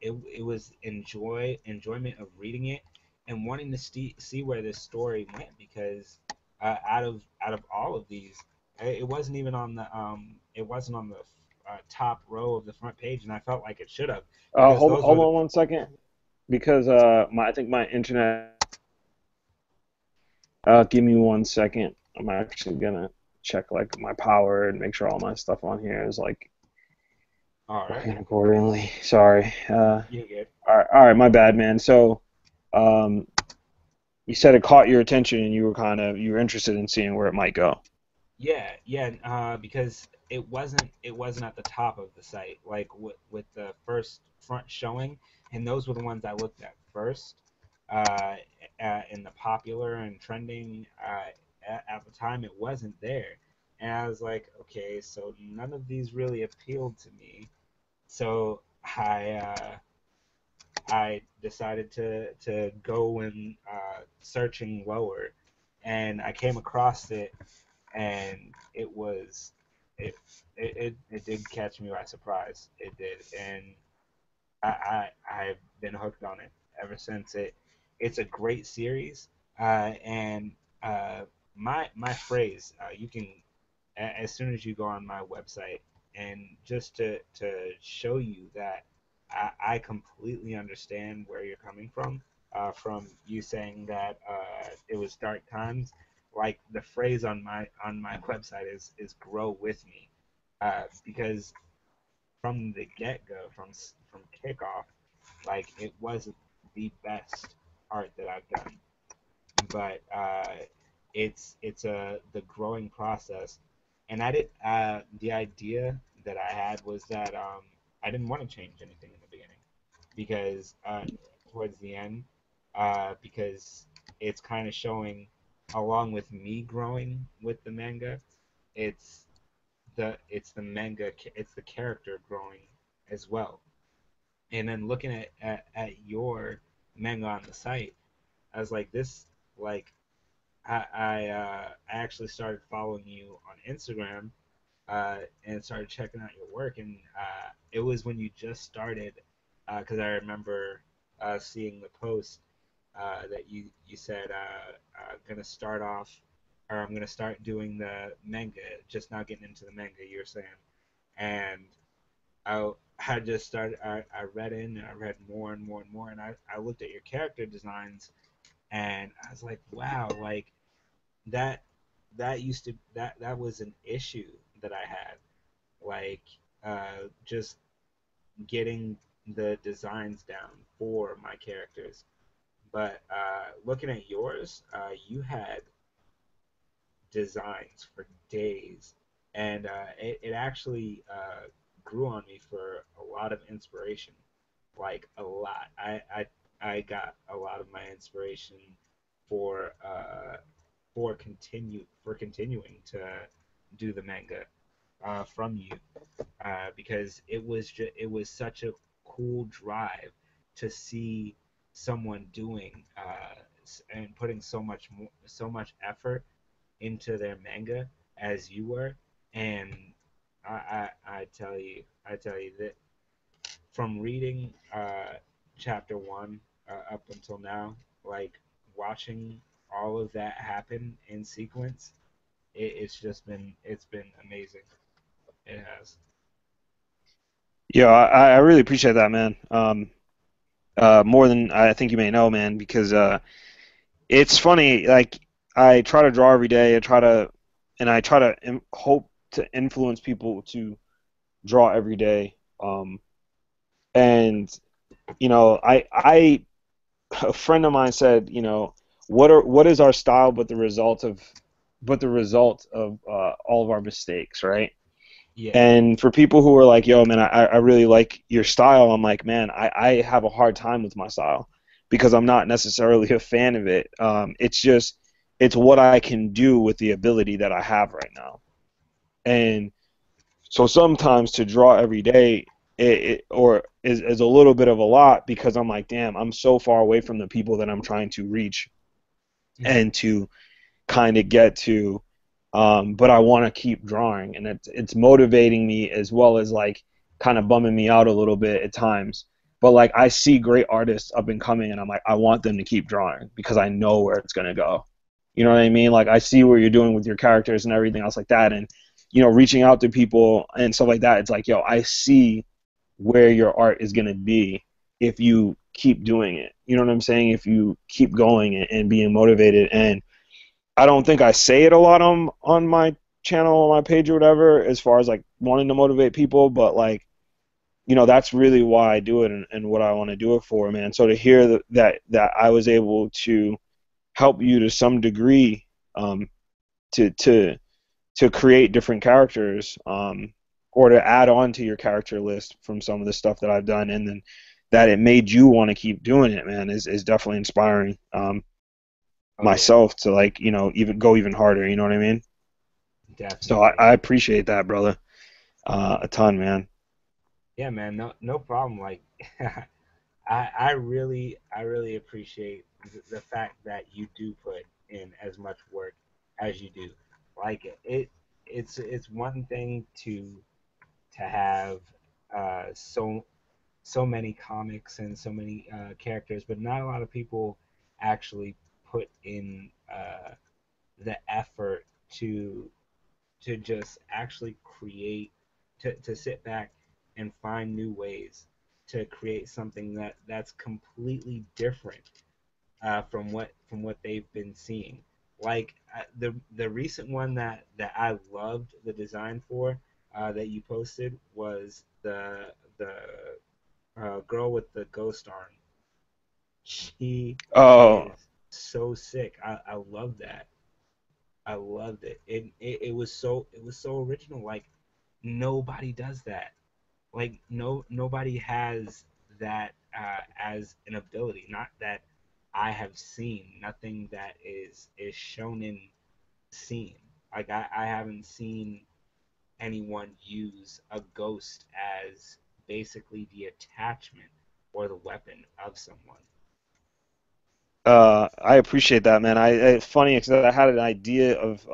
it was enjoyment of reading it and wanting to see where this story went, because out of all of these, it wasn't even on the top row of the front page, and I felt like it should have, because Hold those were hold the on one second, because I think my internet. Give me 1 second. I'm actually gonna check like my power and make sure all my stuff on here is like all right. working accordingly. Sorry. You get All right, my bad, man. So, um, you said it caught your attention, and you were interested in seeing where it might go. because it wasn't at the top of the site like with the first front showing, and those were the ones I looked at first, uh, in the popular and trending. At the time, it wasn't there, and I was like, okay, so none of these really appealed to me. So I decided to go and searching lower, and I came across it, and it it did catch me by surprise. It did, and I've been hooked on it ever since. It's a great series, and uh, my phrase, you can, as soon as you go on my website, and just to show you that I completely understand where you're coming from you saying that it was dark times. Like the phrase on my website is "grow with me," because from the get go, from kickoff, like it wasn't the best art that I've done, but it's a the growing process. And I did the idea that I had was that I didn't want to change anything in the beginning because towards the end, because it's kind of showing along with me growing with the manga, it's the manga, it's the character growing as well. And then looking at your manga on the site, I was like, this, like, I actually started following you on Instagram, and started checking out your work, and it was when you just started, because I remember seeing the post that you said, gonna start off, or I'm gonna start doing the manga, just not getting into the manga. You're saying, and I just started. I read in and I read more and more and more, and I looked at your character designs, and I was like, wow, like that that was an issue that I had, like just getting the designs down for my characters. But looking at yours, you had designs for days, and it actually grew on me for a lot of inspiration, like a lot. I got a lot of my inspiration for continuing to do the manga from you, because it was such a cool drive to see someone doing and putting so much effort into their manga as you were. And I tell you that from reading chapter one up until now, like watching all of that happen in sequence, it's been amazing. It has. Yeah, I really appreciate that, man. More than I think you may know, man, because it's funny. Like I try to draw every day. I try to hope to influence people to draw every day. And a friend of mine said, what is our style but the result of all of our mistakes, right? Yeah. And for people who are like, yo, man, I really like your style, I'm like, man, I have a hard time with my style because I'm not necessarily a fan of it. It's what I can do with the ability that I have right now. And so sometimes to draw every day, is a little bit of a lot because I'm like, damn, I'm so far away from the people that I'm trying to reach Hmm. and to kind of get to. But I want to keep drawing, and it's motivating me as well as like kind of bumming me out a little bit at times. But like I see great artists up and coming, and I'm like, I want them to keep drawing because I know where it's gonna go. You know what I mean? Like I see what you're doing with your characters and everything else like that, and reaching out to people and stuff like that. It's like, yo, I see where your art is gonna be if you keep doing it. You know what I'm saying? If you keep going and being motivated. And I don't think I say it a lot on my channel, on my page or whatever, as far as like wanting to motivate people, but like, that's really why I do it, and what I want to do it for, man. So to hear that I was able to help you to some degree, to to create different characters, or to add on to your character list from some of the stuff that I've done, and then that it made you want to keep doing it, man, is definitely inspiring. Oh yeah, Myself to, like, even go even harder. You know what I mean? So definitely. I appreciate that, brother, a ton, man. Yeah, man, no problem. Like, I really appreciate the fact that you do put in as much work as you do. Like it's one thing to have so many comics and so many characters, but not a lot of people actually put in the effort to just actually create, to sit back and find new ways to create something that's completely different from what they've been seeing. Like the recent one that I loved the design for, that you posted, was the girl with the ghost arm. She Oh, is so sick. I love that. I loved it. It was so original. Like nobody does that. Like nobody has that as an ability. Not that I have seen. Nothing that is shown in seen. Like I haven't seen anyone use a ghost as basically the attachment or the weapon of someone. I appreciate that, man. It's funny because I had an idea of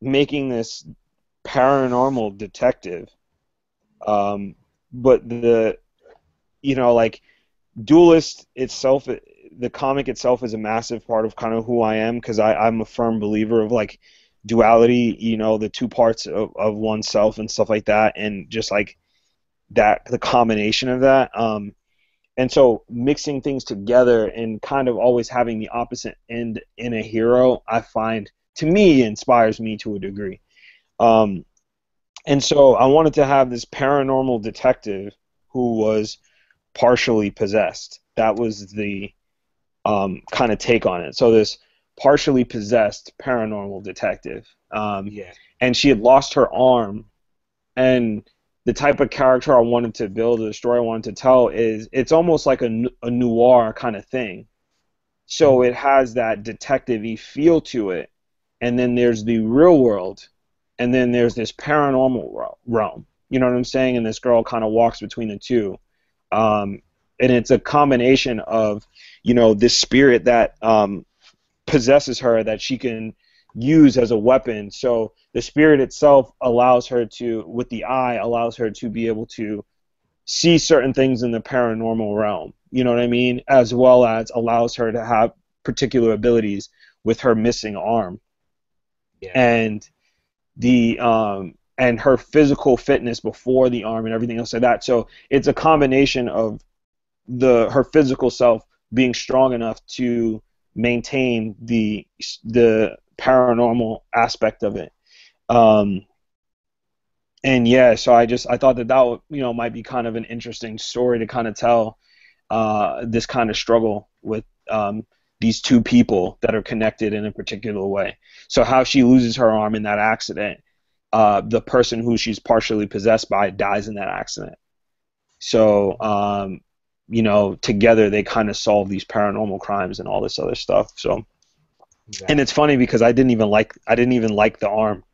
making this paranormal detective, um, but like, Duelist itself, the comic itself is a massive part of kind of who I am, because I'm a firm believer of, like, duality, the two parts of oneself and stuff like that, and just like that, the combination of that. And so mixing things together and kind of always having the opposite end in a hero, I find, to me, inspires me to a degree. Um, and so I wanted to have this paranormal detective who was partially possessed. That was the kind of take on it. So this partially possessed paranormal detective, Yeah. and she had lost her arm, and the type of character I wanted to build, the story I wanted to tell, is it's almost like a noir kind of thing. So Hmm. it has that detective-y feel to it, and then there's the real world, and then there's this paranormal realm. You know what I'm saying? And this girl kind of walks between the two, and it's a combination of, this spirit that possesses her, that she can use as a weapon. So the spirit itself allows her to, with the eye, allows her to be able to see certain things in the paranormal realm. You know what I mean? As well as allows her to have particular abilities with her missing arm, Yeah. and and her physical fitness before the arm and everything else like that. So it's a combination of her physical self being strong enough to maintain the paranormal aspect of it. Um, and yeah, so I thought that might be kind of an interesting story to kind of tell, this kind of struggle with, these two people that are connected in a particular way. So how she loses her arm in that accident, the person who she's partially possessed by dies in that accident. So, together they kind of solve these paranormal crimes and all this other stuff. So, and it's Exactly. funny because I didn't even like the arm,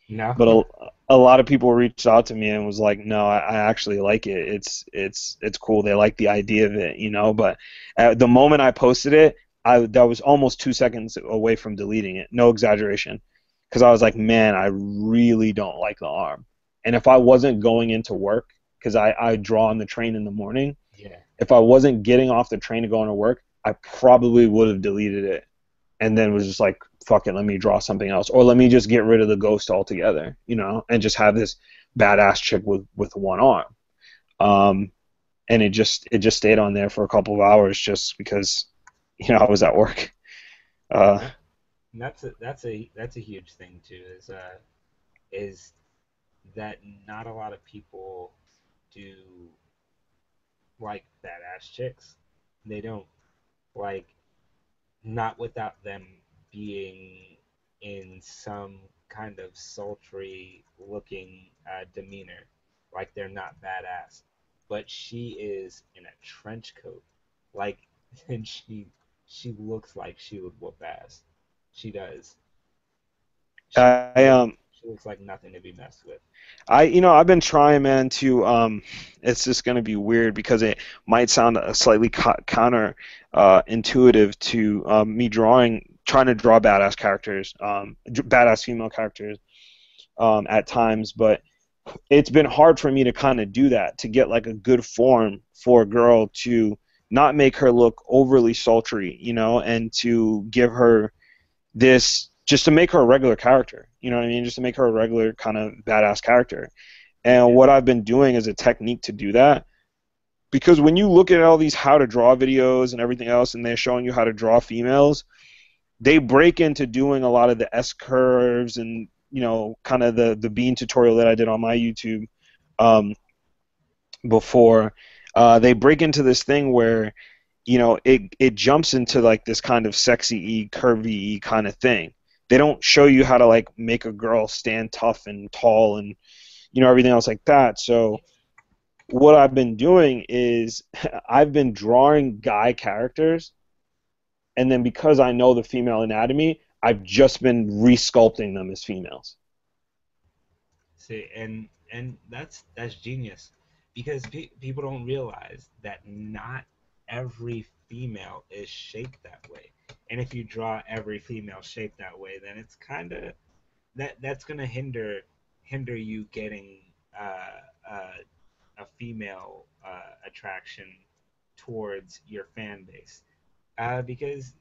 No. but a lot of people reached out to me and was like, no, I actually like it. It's cool. They like the idea of it. But at the moment I posted it, that was almost 2 seconds away from deleting it. No exaggeration, because I was like, man, I really don't like the arm. And if I wasn't going into work, because I draw on the train in the morning, Yeah. if I wasn't getting off the train to go into work, I probably would have deleted it, and then was just like, fuck it, let me draw something else, or let me just get rid of the ghost altogether, and just have this badass chick with one arm. Um, and it just stayed on there for a couple of hours just because I was at work. Uh, And that's a huge thing too. Is that not a lot of people do like badass chicks. They don't, like, not without them being in some. kind of sultry looking demeanor, like they're not badass. But she is in a trench coat, like, and she looks like she would whoop ass. She does. I She looks like nothing to be messed with. I've been trying, man, to it's just gonna be weird because it might sound slightly counter intuitive to me trying to draw badass characters, badass female characters at times, but it's been hard for me to kind of do that, to get like a good form for a girl, to not make her look overly sultry, and to give her this, just to make her a regular character, you know what I mean? Just to make her a regular kind of badass character. And Yeah, what I've been doing as a technique to do that, because when you look at all these how to draw videos and everything else, and they're showing you how to draw females, they break into doing a lot of the S curves and kind of the bean tutorial that I did on my YouTube um, before. They break into this thing where it jumps into like this kind of sexy curvy kind of thing. They don't show you how to like make a girl stand tough and tall and everything else like that. So what I've been doing is I've been drawing guy characters, and then because I know the female anatomy, I've just been resculpting them as females. see, and that's genius, because people don't realize that not every female is shaped that way. And if you draw every female shaped that way, then it's kind of that's gonna hinder you getting uh, a female attraction towards your fan base, because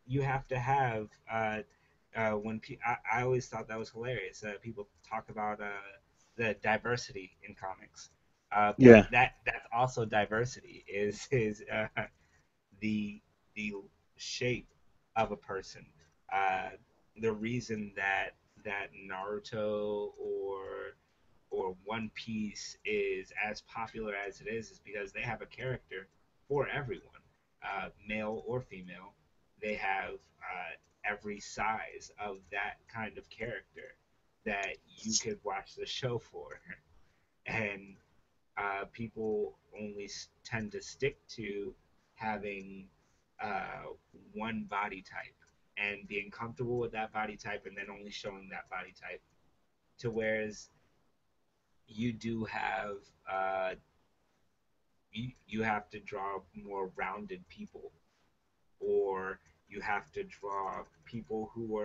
you have to have I always thought that was hilarious. People talk about the diversity in comics, but Yeah. that's also diversity is the the shape of a person. Uh, the reason that Naruto or One Piece is as popular as it is because they have a character for everyone, male or female. They have every size of that kind of character that you could watch the show for, and people only tend to stick to having uh, one body type and being comfortable with that body type, and then only showing that body type. To whereas you do have you have to draw more rounded people, or you have to draw people who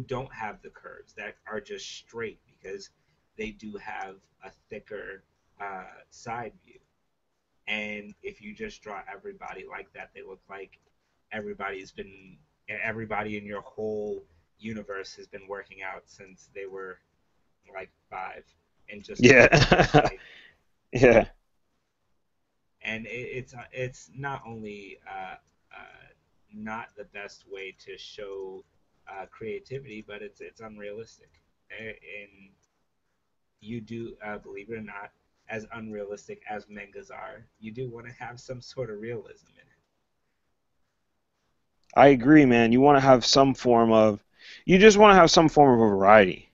don't have the curves, that are just straight, because they do have a thicker side view. And if you just draw everybody like that, they look like everybody's been everybody in your whole universe has been working out since they were like 5 and just look out of Yeah. shape. Yeah. And it's not only not the best way to show creativity, but it's unrealistic. And you do, believe it or not, as unrealistic as mangas are, you do want to have some sort of realism in it. I agree, man. You just want to have some form of a variety.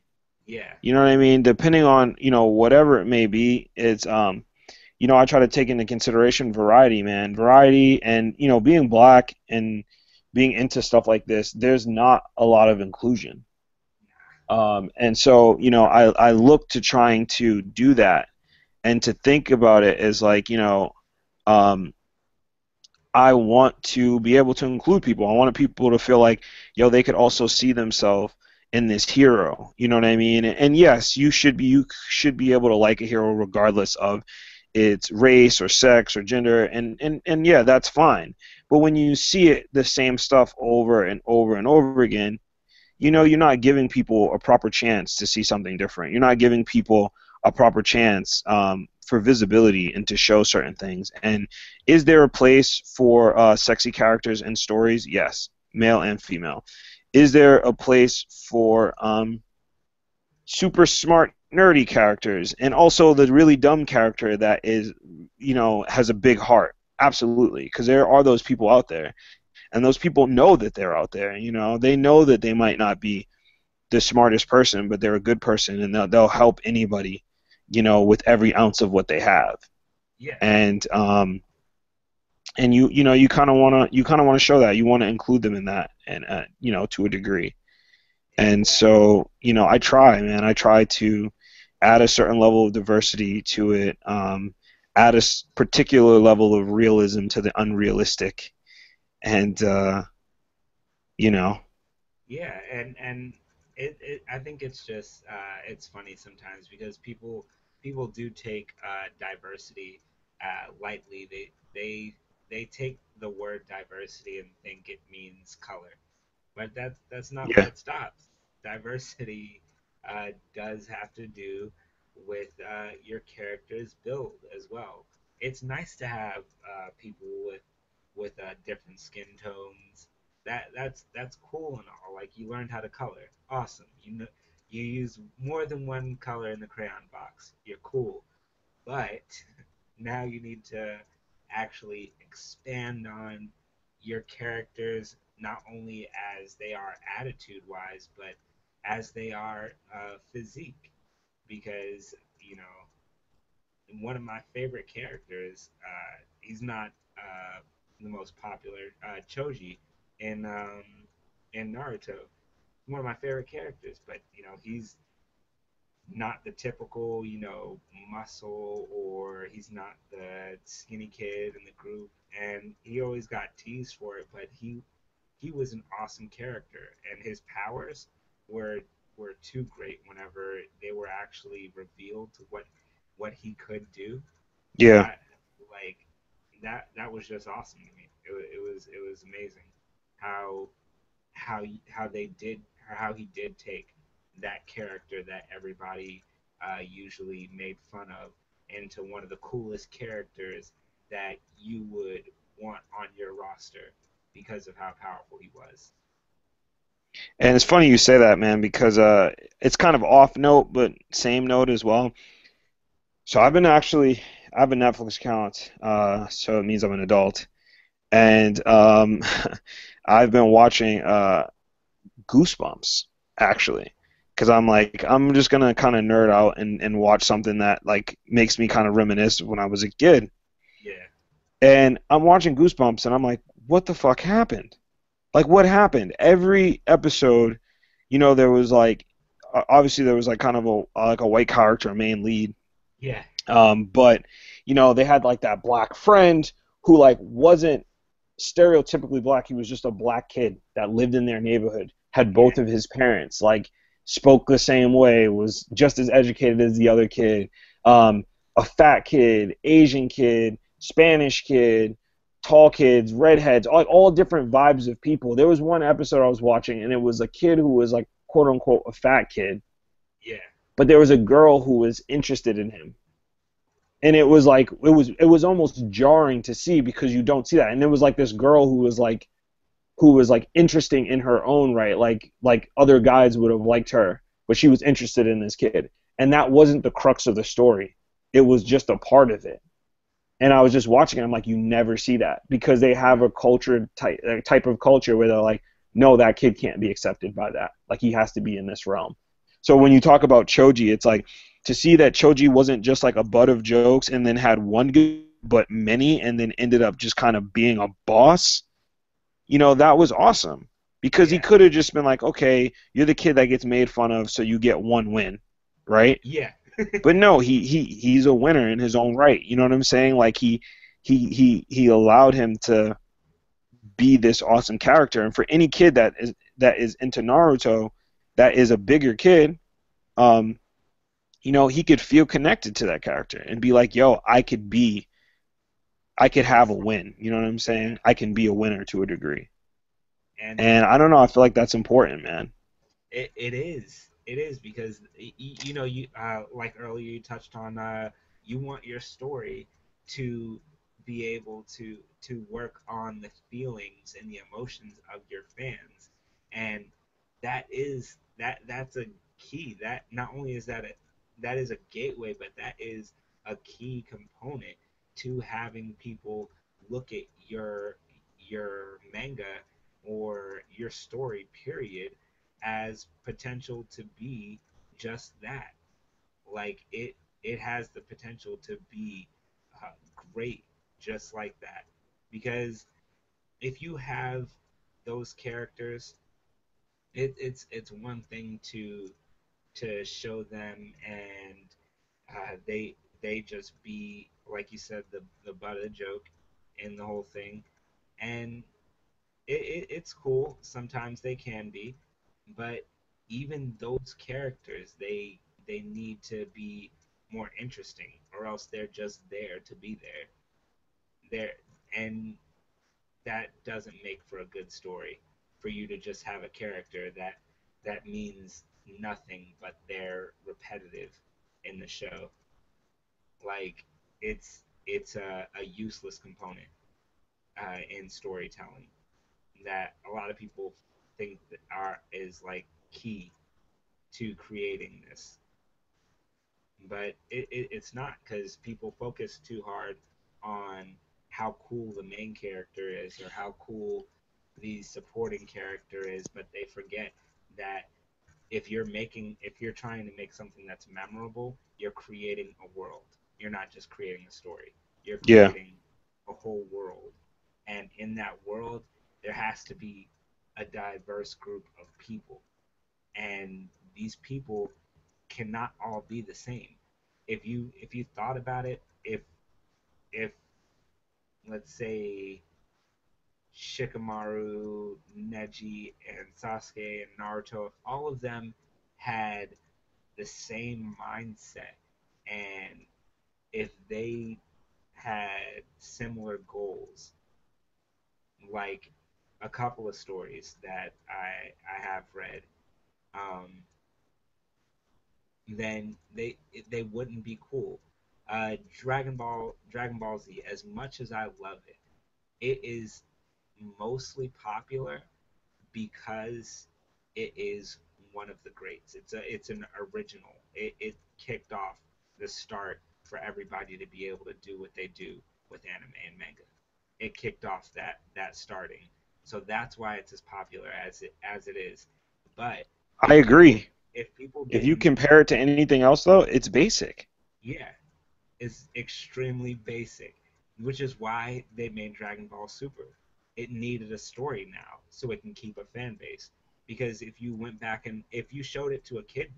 Yeah, You know what I mean? Depending on, whatever it may be, I try to take into consideration variety, man. Variety and, being black and being into stuff like this, there's not a lot of inclusion. And so, I look to trying to do that and to think about it as like, um, I want to be able to include people. I want people to feel like, they could also see themselves in this hero. You know what I mean? And yes, you should be able to like a hero regardless of its race or sex or gender, and yeah, that's fine. But when you see it the same stuff over and over and over again, you're not giving people a proper chance to see something different. You're not giving people a proper chance for visibility and to show certain things. And is there a place for sexy characters in stories? Yes, male and female. Is there a place for super smart, nerdy characters and also the really dumb character that is, has a big heart? Absolutely, because there are those people out there. and those people know that they're out there. They know that they might not be the smartest person, but they're a good person, and they'll help anybody, with every ounce of what they have. Yeah, And you kind of want to show that you want to include them in that, and to a degree. And so, I try, man. I try to add a certain level of diversity to it, add a particular level of realism to the unrealistic, and you know, yeah, and I think it's just it's funny sometimes because people do take diversity lightly. They take the word diversity and think it means color, but that's not where yeah, it stops. Diversity does have to do with your character's build as well. It's nice to have people with different skin tones. That's cool and all. Like you learned how to color, awesome. You use more than one color in the crayon box. You're cool, but now you need to actually expand on your characters not only as they are attitude wise, but as they are physique. Because, one of my favorite characters, he's not the most popular, Choji in, in Naruto. One of my favorite characters, but, he's not the typical, muscle, or he's not the skinny kid in the group. And he always got teased for it, but he was an awesome character, and his powers were were too great whenever they were actually revealed to what he could do. yeah. I like that was just awesome to me. It was amazing how how they did how he did take that character that everybody usually made fun of into one of the coolest characters that you would want on your roster because of how powerful he was. And it's funny you say that, man, because it's kind of off note, but same note as well. So I have a Netflix account, so it means I'm an adult, and I've been watching Goosebumps, actually, because I'm like, I'm just gonna kind of nerd out and watch something that like makes me kind of reminisce when I was a kid. Yeah, And I'm watching Goosebumps, and I'm like, what the fuck happened? Like, what happened? Every episode, there was like, obviously there was like kind of a white character, a main lead, yeah, but they had like that black friend who like wasn't stereotypically black. He was just a black kid that lived in their neighborhood, had yeah, both of his parents, like spoke the same way, was just as educated as the other kid. A fat kid, Asian kid, Spanish kid, tall kids, redheads, all different vibes of people. There was one episode I was watching, and it was a kid who was like quote unquote a fat kid, yeah, but there was a girl who was interested in him, and it was like it was almost jarring to see because you don't see that. And there was like this girl who was like interesting in her own right, like other guys would have liked her, but she was interested in this kid, and that wasn't the crux of the story. It was just a part of it. And I was just watching it. I'm like, you never see that because they no, have a type of culture where they're like, no, that kid can't be accepted by that. Like he has to be in this realm. So when you talk about Choji, it's like to see that Choji wasn't just like a butt of jokes and then had one good, but many, and then ended up just kind of being a boss. That was awesome because he yeah, could have just been like, okay, you're the kid that gets made fun of, so you get one win, right? yeah, But no, he's a winner in his own right. You know what I'm saying? Like he allowed him to be this awesome character. And for any kid that is into Naruto, that is a bigger kid, um, he could feel connected to that character and be like, yo, I could have a win. You know what I'm yeah, saying? I can be a winner to a degree. and And I don't know, I feel like that's important, man. it is because you like earlier you touched on you want your story to be able to work on the feelings and the emotions of your fans, and that's a key. That not only is that is a gateway, but that is a key component to having people look at your manga or your story period as potential to be just that. Like it has the potential to be uh, great just like that. Because if you have those characters, it's one thing to show them and they just be like you said the butt of the joke in the whole thing, and it's cool. Sometimes they can be, but even those characters, they need to be more interesting, or else they're just there to be there. There, and that doesn't make for a good story. For you to just have a character that means nothing, but they're repetitive in the show, like it's a useless component in storytelling that a lot of people think that are is like key to creating this, but it's not because people focus too hard on how cool the main character is or how cool the supporting character is, but they forget that if you're trying to make something that's memorable, you're creating a world. You're not just creating a story. You're Yeah, creating a whole world. And in that world, there has to be a diverse group of people. And these people cannot all be the same. If you thought about it, if let's say Shikamaru, Neji, and Sasuke and Naruto, if all of them had the same mindset, and if they had similar goals, like a couple of stories that I have read, um, then they wouldn't be cool. Dragon Ball Z, as much as I love it, it is mostly popular because it is one of the greats. It's an original. It kicked off the start for everybody to be able to do what they do with anime and manga. It kicked off that starting. So that's why it's as popular as it is. But I agree. if people If you didn't, compare it to anything else, though, it's basic. yeah, is extremely basic, which is why they made Dragon Ball Super. It needed a story now so it can keep a fan base. Because if you went back and if you showed it to a kid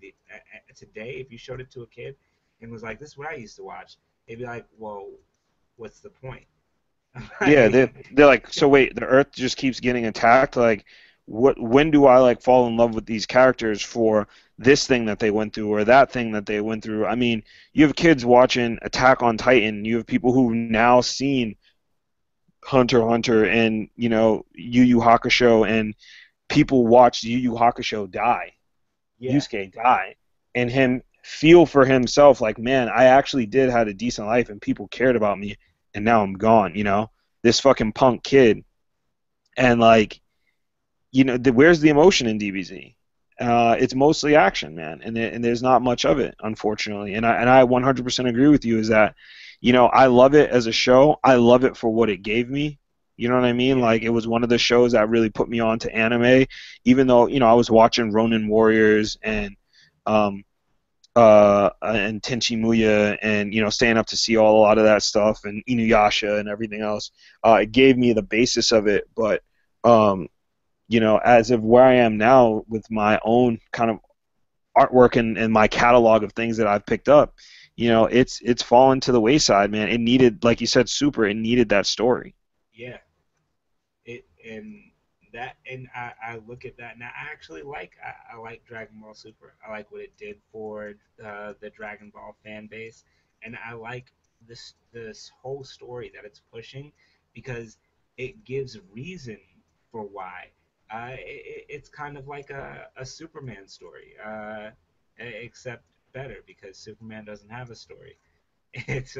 today, if you showed it to a kid and was like, "This is what I used to watch," they'd be like, "Well, what's the point?" Yeah, Like, they're like, so wait, the Earth just keeps getting attacked. Like, what? When do I like fall in love with these characters for this thing that they went through or that thing that they went through? I mean, you have kids watching Attack on Titan. You have people who've now seen Hunter x Hunter and Yu Yu Hakusho, and people watched Yu Yu Hakusho die, yeah, Yusuke die, and him feel for himself like, man, I actually did have a decent life and people cared about me, and now I'm gone. This fucking punk kid, and like, where's the emotion in DBZ? It's mostly action, man, and there's not much of it, unfortunately. And I 100% agree with you. Is that, I love it as a show. I love it for what it gave me. You know what I mean? yeah, Like it was one of the shows that really put me on to anime, even though I was watching Ronin Warriors um, and Tenchi Muya and staying up to see a lot of that stuff and Inuyasha and everything else. It gave me the basis of it, but um, as of where I am now with my own kind of artwork and my catalog of things that I've picked up, it's fallen to the wayside, man. It needed, like you said, Super. It needed that story. yeah. It and that and I look at that now. I actually I like Dragon Ball Super. I like what it did for the Dragon Ball fan base, and I like this whole story that it's pushing because it gives reason for why. It's kind of like a Superman story, except better because Superman doesn't have a story. It's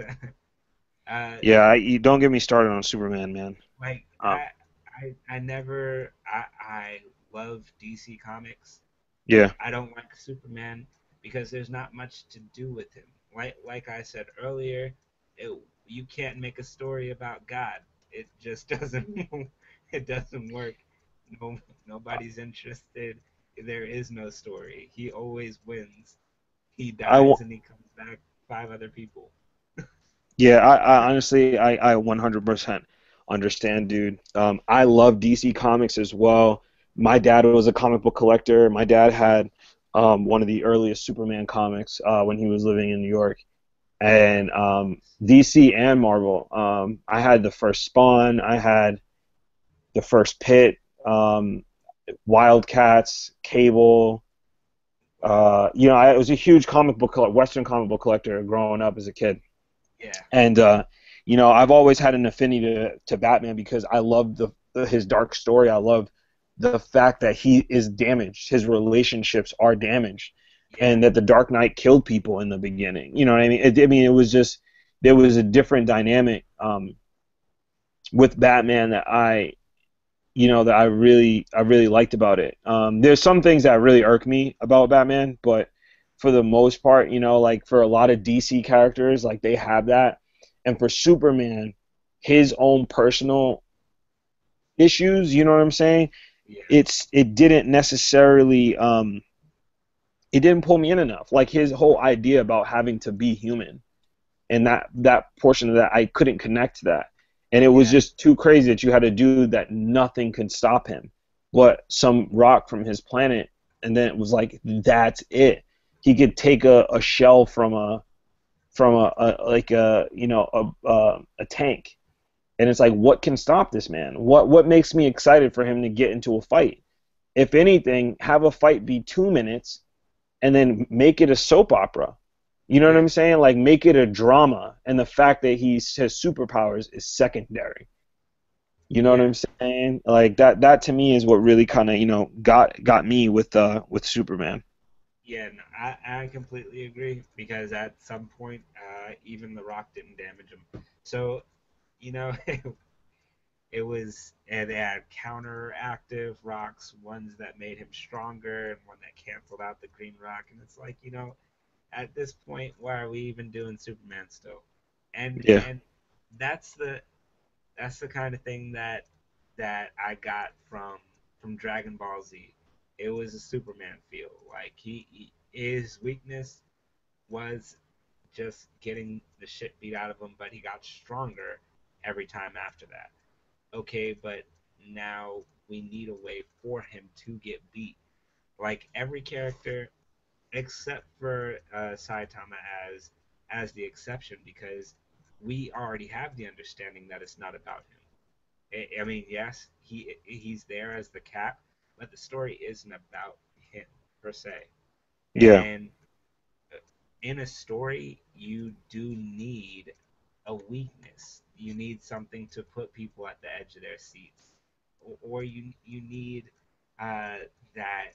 uh, Yeah, you don't get me started on Superman, man. like Um, I never I love DC Comics. yeah, I don't like Superman because there's not much to do with him. Like I said earlier, you can't make a story about God. It just doesn't It doesn't work. No, nobody's interested. There is no story. He always wins. He I dies and he comes back five other people. Yeah, I honestly, I 100% understand, dude. I love DC Comics as well. My dad was a comic book collector. My dad had one of the earliest Superman comics when he was living in New York, and DC and Marvel. I had the first Spawn. I had the first Pit, um, Wildcats, Cable. I was a huge Western comic book collector growing up as a kid. Yeah, And I've always had an affinity to Batman because I love his dark story. I love the fact that he is damaged. His relationships are damaged, yeah, and that the Dark Knight killed people in the beginning. You know what I mean? It was just there was a different dynamic with Batman that I really liked about it. There's some things that really irk me about Batman, but for the most part, like for a lot of DC characters, like they have that, and for Superman, his own personal issues, you know what I'm saying? yeah, It didn't pull me in enough. Like his whole idea about having to be human, and that portion of that I couldn't connect to that, and it was yeah, just too crazy that you had a dude that nothing could stop him but some rock from his planet, and then it was like that's it. He could take a shell from a like a tank, and it's like what can stop this man? What makes me excited for him to get into a fight? If anything, have a fight be 2 minutes and then make it a soap opera. You know what yeah, I'm saying? Like make it a drama, and the fact that he has superpowers is secondary. You know what yeah. I'm saying? Like that to me is what really kind of got me with Superman. Yeah, no, I completely agree because at some point, even The Rock didn't damage him. So, you know, and they had counteractive rocks, ones that made him stronger and one that canceled out the green rock. And it's like, at this point, why are we even doing Superman still? And Yeah, and that's the that's the kind of thing that I got from Dragon Ball Z. It was a Superman feel. Like his weakness was just getting the shit beat out of him, but he got stronger every time after that. Okay, but now we need a way for him to get beat. Like every character except for Saitama as the exception because we already have the understanding that it's not about him. I mean, yes, he's there as the cap, but the story isn't about him per se. yeah, And in a story, you do need a weakness. You need something to put people at the edge of their seats, or you need uh, that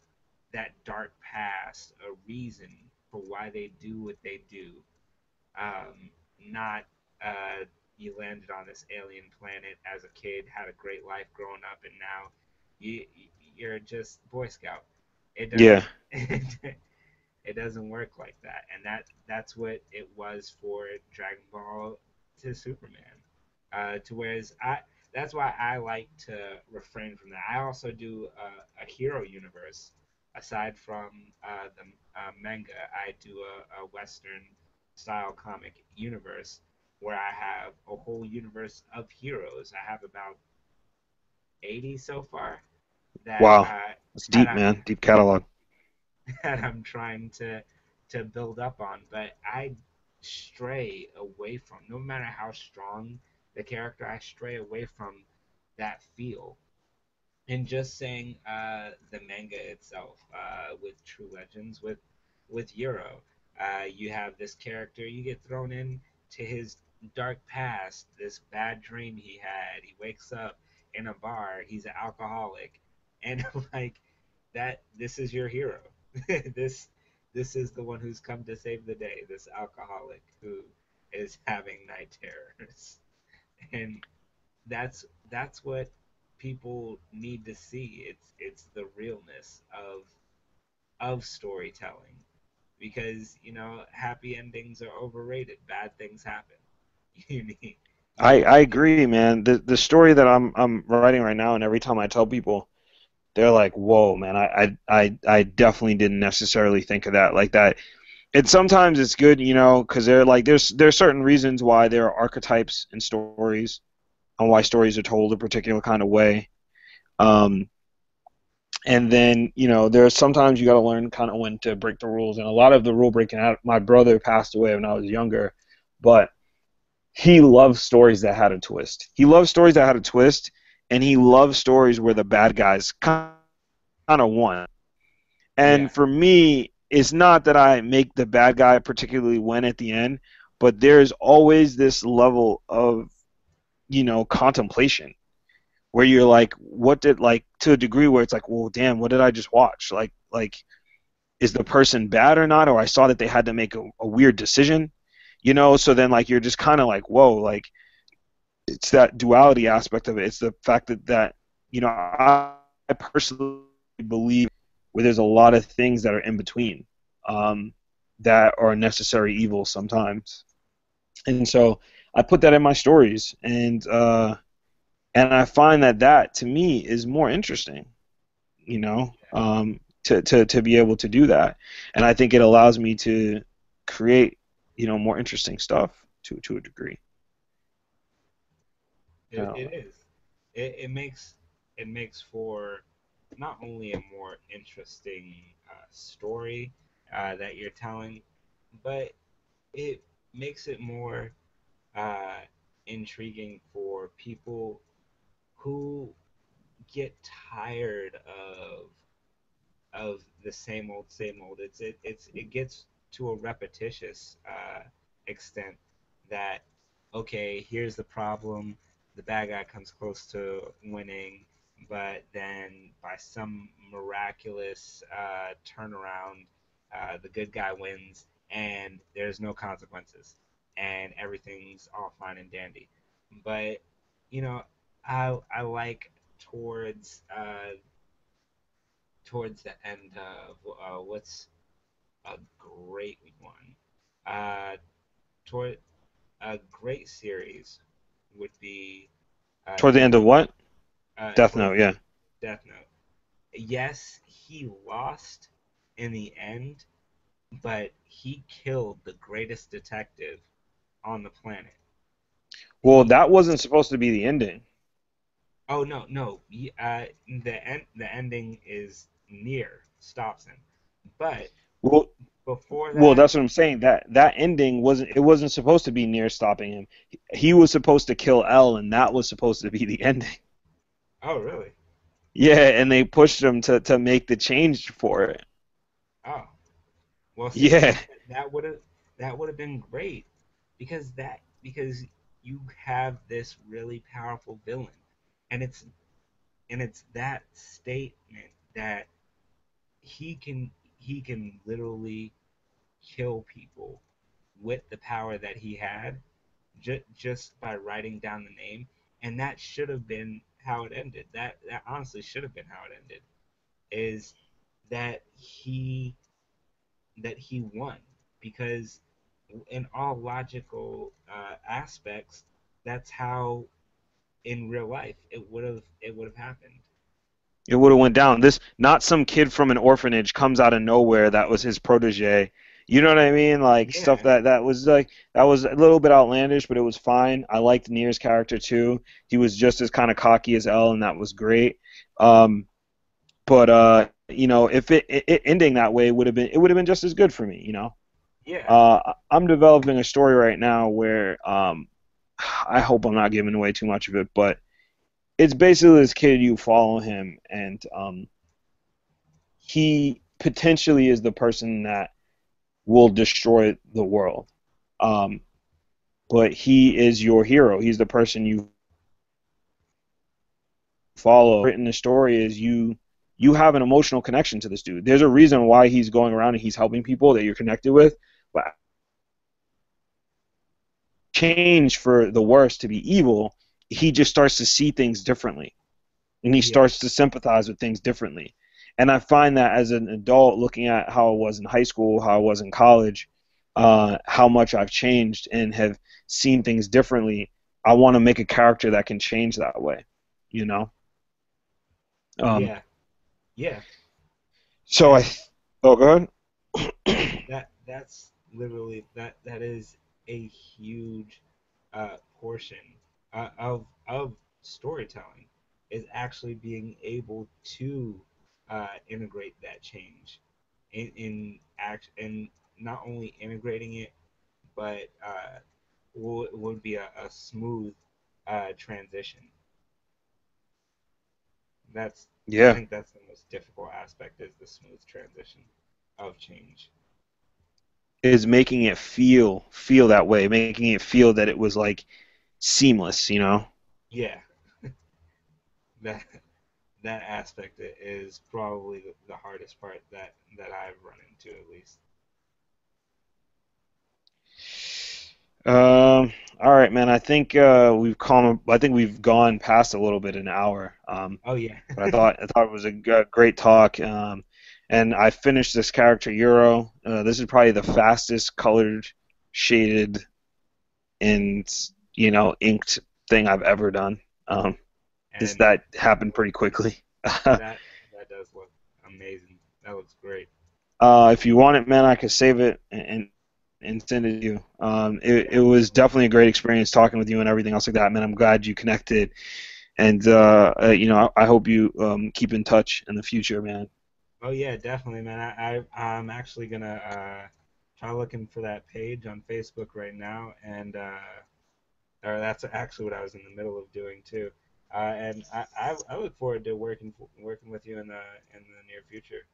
that dark past, a reason for why they do what they do. Not you landed on this alien planet as a kid, had a great life growing up, and now you you're just Boy Scout. It yeah, doesn't it doesn't work like that, and that's what it was for Dragon Ball to Superman. To whereas I that's why I like to refrain from that. I also do a hero universe aside from the manga. I do a Western style comic universe where I have a whole universe of heroes. I have about 80 so far that wow, I it's that deep, I'm man, deep catalog. that I'm trying to build up on, but I stray away from. No matter how strong the character, I stray away from that feel. And just saying the manga itself with True Legends with Euro, you have this character you get thrown in to his dark past, this bad dream he had. He wakes up in a bar. He's an alcoholic, and like that. This is your hero. this this is the one who's come to save the day. This alcoholic who is having night terrors, and that's what people need to see. It's the realness of storytelling because happy endings are overrated. Bad things happen. You need I agree, man. The story that I'm writing right now, and every time I tell people, they're like, "Whoa, man! I definitely didn't necessarily think of that like that." And sometimes it's good, because they're like, there's certain reasons why there are archetypes in stories and why stories are told a particular kind of way. Um, and then there's sometimes you got to learn kind of when to break the rules. And a lot of the rule breaking out. My brother passed away when I was younger, but he loved stories that had a twist. He loved stories that had a twist, and he loved stories where the bad guys kind of won. Yeah, And for me, it's not that I make the bad guy particularly win at the end, but there's always this level of, contemplation where you're like, what did, like, to a degree where it's like, well, damn, what did I just watch? Like, is the person bad or not? Or I saw that they had to make a weird decision, so then like you're just kind of like, whoa, like it's that duality aspect of it. It's the fact that I personally believe where there's a lot of things that are in between, um, that are necessary evil sometimes, and so I put that in my stories, and I find that to me is more interesting, to be able to do that, and I think it allows me to create, more interesting stuff to a degree. it is. It makes for not only a more interesting story that you're telling, but it makes it more uh, intriguing for people who get tired of the same old. It gets to a repetitious extent that okay, here's the problem. The bad guy comes close to winning, but then by some miraculous turnaround, the good guy wins, and there's no consequences, and everything's all fine and dandy. But you know, I like towards the end of what's a great one. Uh, toward a great series would be Toward the Death end of what? Death towards Note, yeah. Death Note. Yes, he lost in the end, but he killed the greatest detective on the planet. Well, He that wasn't supposed to be the ending. oh no no the ending is near stops him, but Well, before well, that that's what I'm saying. That ending wasn't supposed to be near stopping him. He was supposed to kill L, and that was supposed to be the ending. oh really Yeah, and they pushed him to make the change for it. oh well see Yeah, that would have been great because you have this really powerful villain and it's that statement that he can literally kill people with the power that he had just by writing down the name, and that should have been how it ended. That honestly should have been how it ended. Is that he won because in all logical aspects, that's how in real life it would have happened. it would have went down. This not some kid from an orphanage comes out of nowhere that was his protege. You know what I mean? Like stuff Yeah, that was a little bit outlandish, but it was fine. I liked Nier's character too. He was just as kind of cocky as L, and that was great. But if it ending that way would have been just as good for me. yeah, I'm developing a story right now where I hope I'm not giving away too much of it, but it's basically this kid, you follow him, and he potentially is the person that will destroy the world. Um, but he is your hero. He's the person you follow. Written the story is you have an emotional connection to this dude. There's a reason why he's going around and he's helping people that you're connected with. But change for the worse to be evil, he just starts to see things differently, and he yeah, starts to sympathize with things differently. And I find that as an adult, looking at how I was in high school, how I was in college, how much I've changed and have seen things differently. I want to make a character that can change that way, you know. Um, Yeah, yeah, so I, and oh, go ahead. that's literally that is a huge portion of storytelling is actually being able to integrate that change in act and not only integrating it but would be a smooth transition. That's I Yeah, think that's the most difficult aspect is the smooth transition of change. is making it feel that way, making it feel that it was like seamless, you know. Yeah, that that aspect is probably the hardest part that I've run into at least. Um, all right, man. I think I think we've gone past a little bit an hour. Oh yeah. But I thought it was a great talk. And I finished this character Euro. This is probably the fastest colored, shaded, and inked thing I've ever done. This And that happened pretty quickly. that that does look amazing. That looks great. If you want it, man, I could save it and send it to you. It was Definitely. definitely a great experience talking with you and everything else like that, man. I'm glad you connected, and I hope you keep in touch in the future, man. Oh yeah, definitely, man. I'm actually gonna try looking for that page on Facebook right now, and or that's actually what I was in the middle of doing too. And I look forward to working with you in the near future.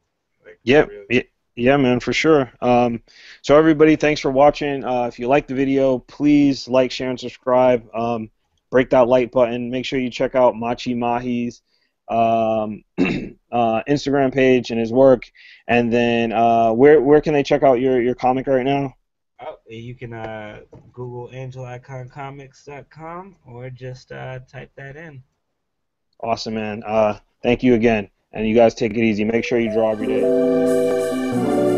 Like I Yep. really. Yeah, man, for sure. So everybody, thanks for watching. If you like the video, please like, share, and subscribe. Break that like button. Make sure you check out Machi Mahi's Instagram page and his work. And then where can they check out your comic right now? Oh, you can Google angeliconcomics.com or just type that in. Awesome, man. Thank you again. And you guys take it easy. Make sure you draw every day.